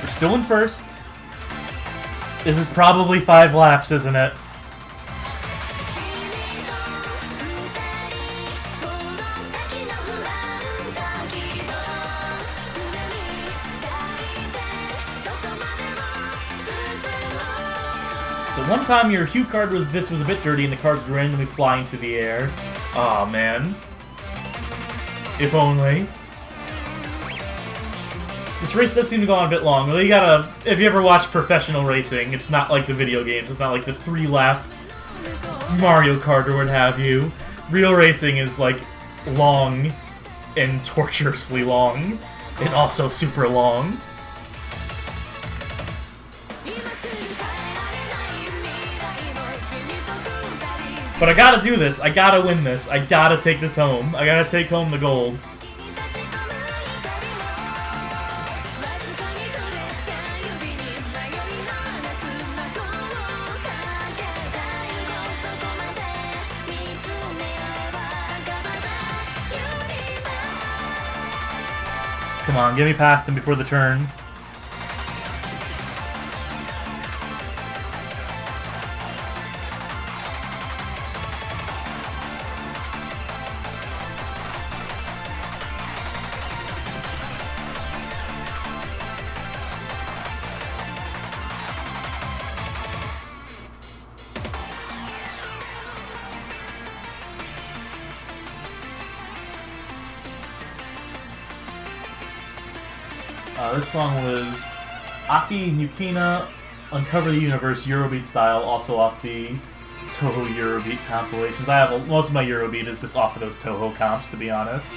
We're still in first. This is probably 5 laps, isn't it? So one time your hue card was a bit dirty and the cards would randomly fly into the air. Aw, man. If only. This race does seem to go on a bit long. Well, you gotta, if you ever watch professional racing, it's not like the video games. It's not like the 3-lap Mario Kart or what have you. Real racing is like long and torturously long, and also super long. But I gotta do this. I gotta win this. I gotta take this home. I gotta take home the golds. Come on, get me past him before the turn. This song was Aki Yukina, Uncover the Universe, Eurobeat style, also off the Toho Eurobeat compilations. I have most of my Eurobeat is just off of those Toho comps, to be honest.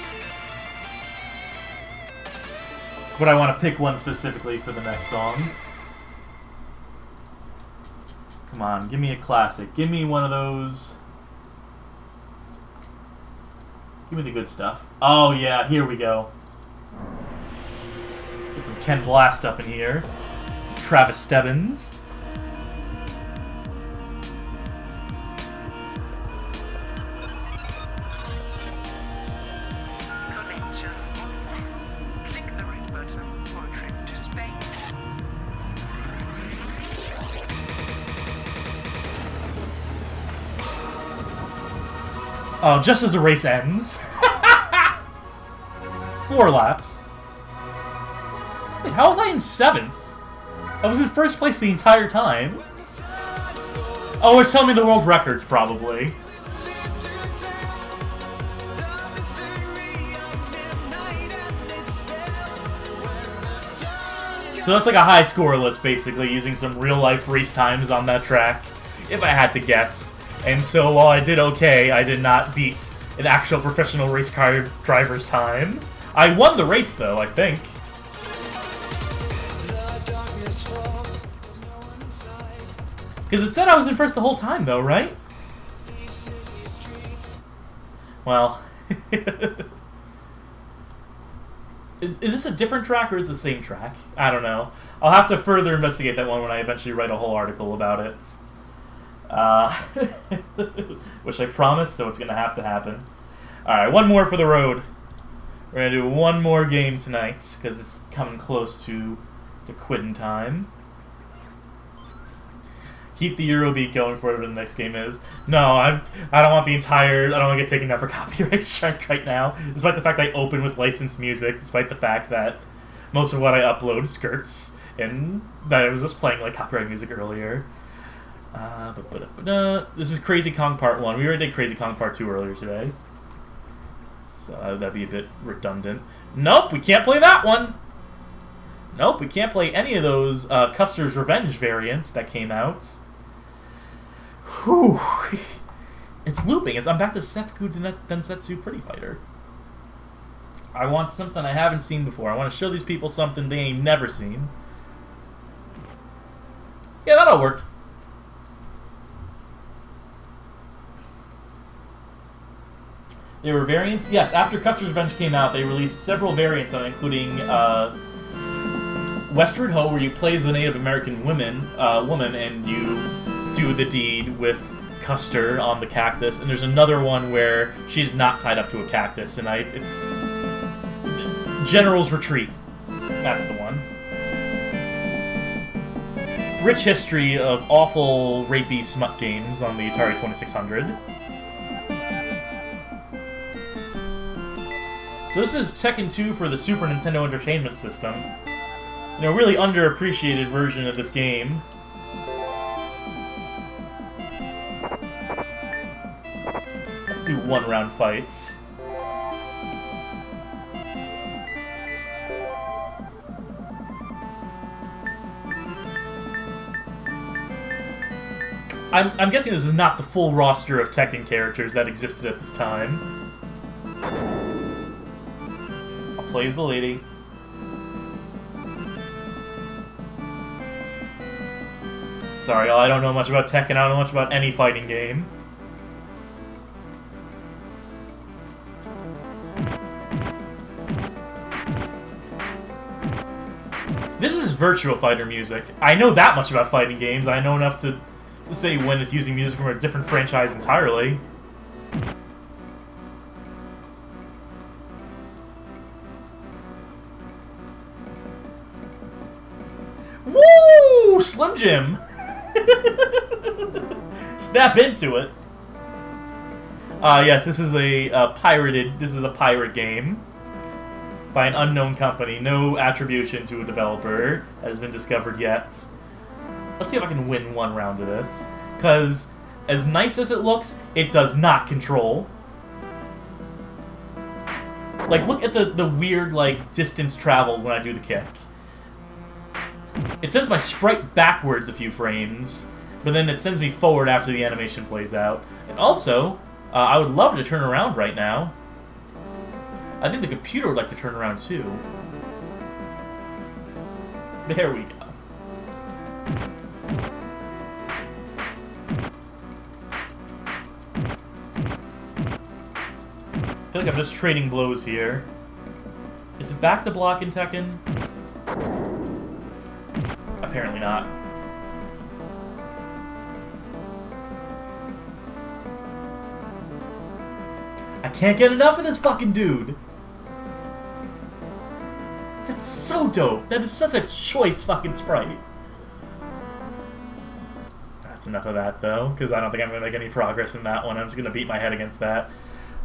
But I want to pick one specifically for the next song. Come on, give me a classic. Give me one of those. Give me the good stuff. Oh yeah, here we go. Get some Ken Blast up in here. Some Travis Stebbins. Click the red button for a trip to space. Oh, just as the race ends. 4 laps. Wait, how was I in 7th? I was in 1st place the entire time. Oh, it's telling me the world records, probably. So that's like a high score list, basically, using some real-life race times on that track, if I had to guess. And so while I did okay, I did not beat an actual professional race car driver's time. I won the race, though, I think. Because it said I was in first the whole time, though, right? Well... Is this a different track, or is it the same track? I don't know. I'll have to further investigate that one when I eventually write a whole article about it. Which I promised, so it's going to happen. Alright, one more for the road. We're going to do one more game tonight, because it's coming close to the quitting time. Keep the Eurobeat going for whatever the next game is. No, I don't want the entire... I don't want to get taken down for copyright strike right now. Despite the fact I open with licensed music, despite the fact that most of what I upload skirts, and that I was just playing like copyright music earlier. This is Crazy Kong Part 1. We already did Crazy Kong Part 2 earlier today. So that'd be a bit redundant. Nope, we can't play that one! Nope, we can't play any of those Custer's Revenge variants that came out. Whew. It's looping. I'm back to Seifuku Densetsu Pretty Fighter. I want something I haven't seen before. I want to show these people something they ain't never seen. Yeah, that'll work. There were variants? Yes, after Custer's Revenge came out, they released several variants on it, including Westward Ho, where you play as the Native American woman and you do the deed with Custer on the cactus, and there's another one where she's not tied up to a cactus, and it's General's Retreat. That's the one. Rich history of awful rapey smut games on the Atari 2600. So this is Tekken 2 for the Super Nintendo Entertainment System. You know, really underappreciated version of this game. Let's do one-round fights. I'm guessing this is not the full roster of Tekken characters that existed at this time. I'll play as the lady. Sorry, I don't know much about Tekken, I don't know much about any fighting game. This is Virtua Fighter music. I know that much about fighting games. I know enough to say when it's using music from a different franchise entirely. Woo! Slim Jim! Snap into it. Yes, this is a pirate game by an unknown company. No attribution to a developer has been discovered yet. Let's see if I can win one round of this. Because, as nice as it looks, it does not control. Like, look at the weird, like, distance travel when I do the kick. It sends my sprite backwards a few frames, but then it sends me forward after the animation plays out. And also, I would love to turn around right now. I think the computer would like to turn around too. There we go. I feel like I'm just trading blows here. Is it back to block in Tekken? Apparently not. I can't get enough of this fucking dude! That's so dope! That is such a choice fucking sprite. That's enough of that, though, because I don't think I'm going to make any progress in that one. I'm just going to beat my head against that.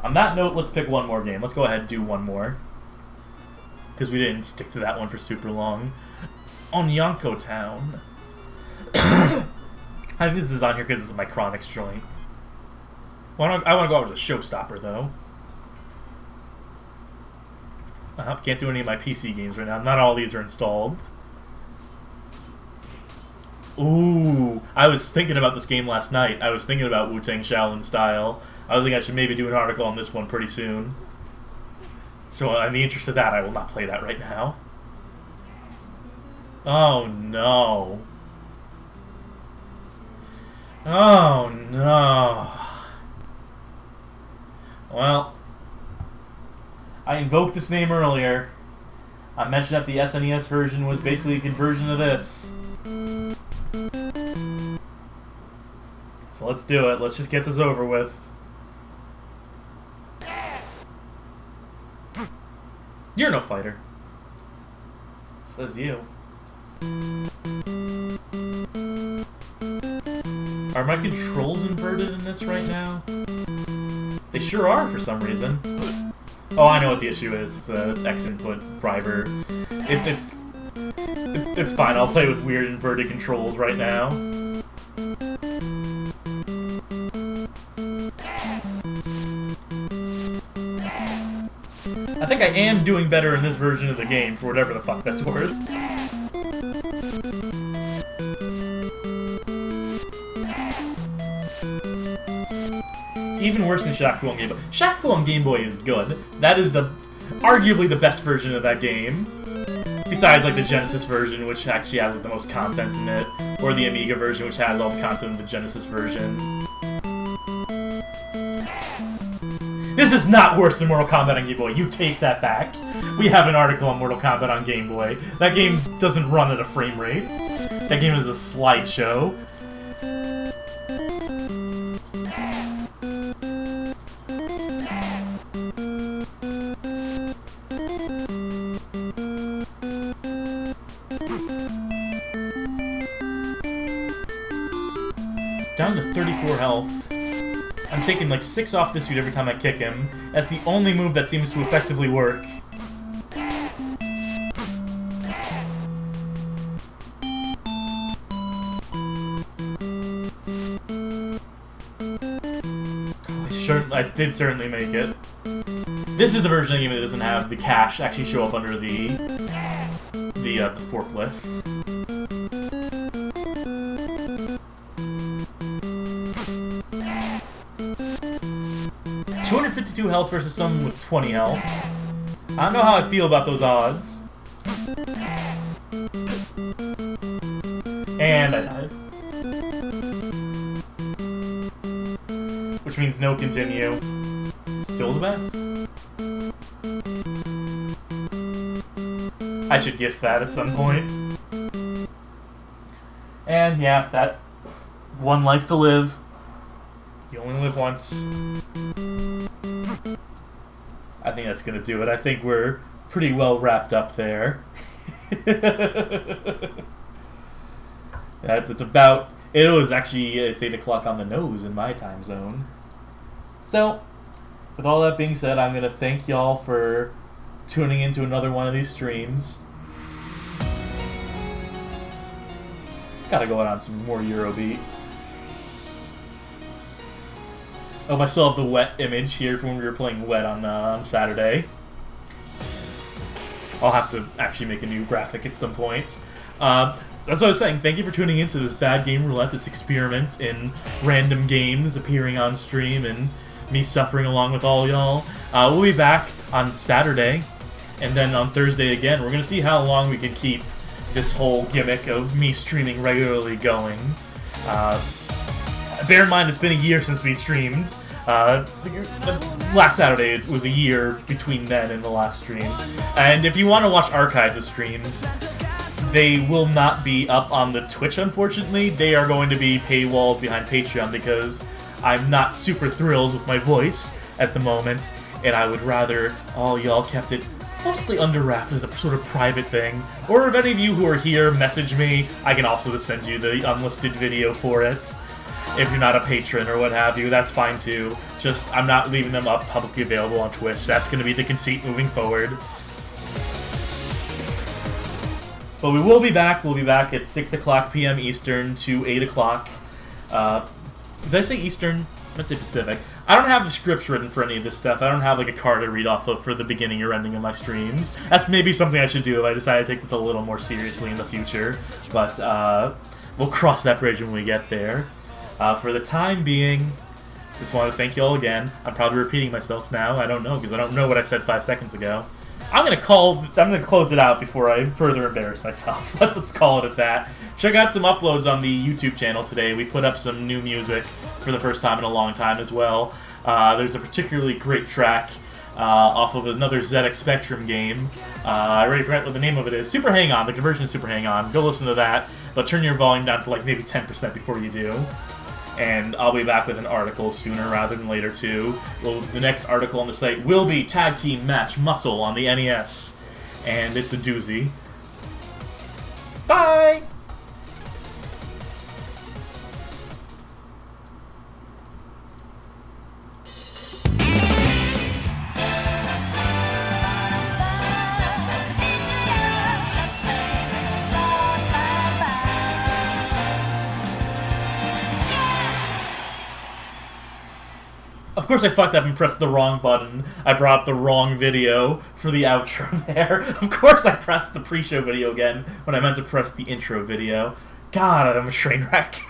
On that note, let's pick one more game. Let's go ahead and do one more. because we didn't stick to that one for super long. Onyanko Town. I think this is on here because it's my Chronix joint. I want to go out with a showstopper, though. Can't do any of my PC games right now. Not all these are installed. Ooh, I was thinking about this game last night. I was thinking about Wu-Tang Shaolin Style. I was thinking I should maybe do an article on this one pretty soon. So in the interest of that, I will not play that right now. Oh no. Oh no. Well, I invoked this name earlier. I mentioned that the SNES version was basically a conversion of this. So let's do it. Let's just get this over with. You're no fighter. Says you. Are my controls inverted in this right now? They sure are for some reason. Oh, I know what the issue is. It's a X input driver. It's fine. I'll play with weird inverted controls right now. I think I am doing better in this version of the game, for whatever the fuck that's worth. Even worse than Seifuku on Game Boy. Seifuku on Game Boy is good. That is arguably the best version of that game. Besides, like, the Genesis version, which actually has like, the most content in it. Or the Amiga version, which has all the content of the Genesis version. This is not worse than Mortal Kombat on Game Boy. You take that back. We have an article on Mortal Kombat on Game Boy. That game doesn't run at a frame rate. That game is a slideshow. Down to 34 health. I'm taking like 6 off this dude every time I kick him. That's the only move that seems to effectively work. I did certainly make it. This is the version of the game that doesn't have the cash actually show up under the forklift. .252 health versus someone with 20 health. I don't know how I feel about those odds. And I died. Which means no continue. Still the best. I should gift that at some point. And yeah, that one life to live. You only live once. I think that's gonna do it. I think we're pretty well wrapped up there. It's about... It was actually... It's 8 o'clock on the nose in my time zone. So, with all that being said, I'm gonna thank y'all for tuning into another one of these streams. Gotta go out on some more Eurobeat. Oh, I still have the wet image here from when we were playing wet on Saturday. I'll have to actually make a new graphic at some point. So that's what I was saying. Thank you for tuning into this Bad Game Roulette, this experiment in random games appearing on stream and me suffering along with all y'all. We'll be back on Saturday, and then on Thursday again. We're going to see how long we can keep this whole gimmick of me streaming regularly going. Bear in mind, it's been a year since we streamed. Last Saturday it was a year between then and the last stream. And if you want to watch archives of streams, they will not be up on the Twitch, unfortunately. They are going to be paywalls behind Patreon because I'm not super thrilled with my voice at the moment, and I would rather all y'all kept it mostly under wraps as a sort of private thing. Or if any of you who are here message me, I can also just send you the unlisted video for it. If you're not a patron or what have you, that's fine too. Just, I'm not leaving them up publicly available on Twitch. That's going to be the conceit moving forward. But we will be back. We'll be back at 6 o'clock p.m. Eastern to 8 o'clock. Did I say Eastern? I meant to say Pacific. I don't have the scripts written for any of this stuff. I don't have like a card to read off of for the beginning or ending of my streams. That's maybe something I should do if I decide to take this a little more seriously in the future. But we'll cross that bridge when we get there. For the time being, just want to thank you all again. I'm probably repeating myself now. I don't know, because I don't know what I said 5 seconds ago. I'm gonna close it out before I further embarrass myself. Let's call it at that. Check out some uploads on the YouTube channel today. We put up some new music for the first time in a long time as well. There's a particularly great track off of another ZX Spectrum game. I already forgot what the name of it is. Super Hang On, the conversion of Super Hang On. Go listen to that, but turn your volume down to like maybe 10% before you do. And I'll be back with an article sooner rather than later, too. Well, the next article on the site will be Tag Team Match Muscle on the NES. And it's a doozy. Bye! Of course I fucked up and pressed the wrong button. I brought up the wrong video for the outro there. Of course I pressed the pre-show video again when I meant to press the intro video. God, I'm a train wreck.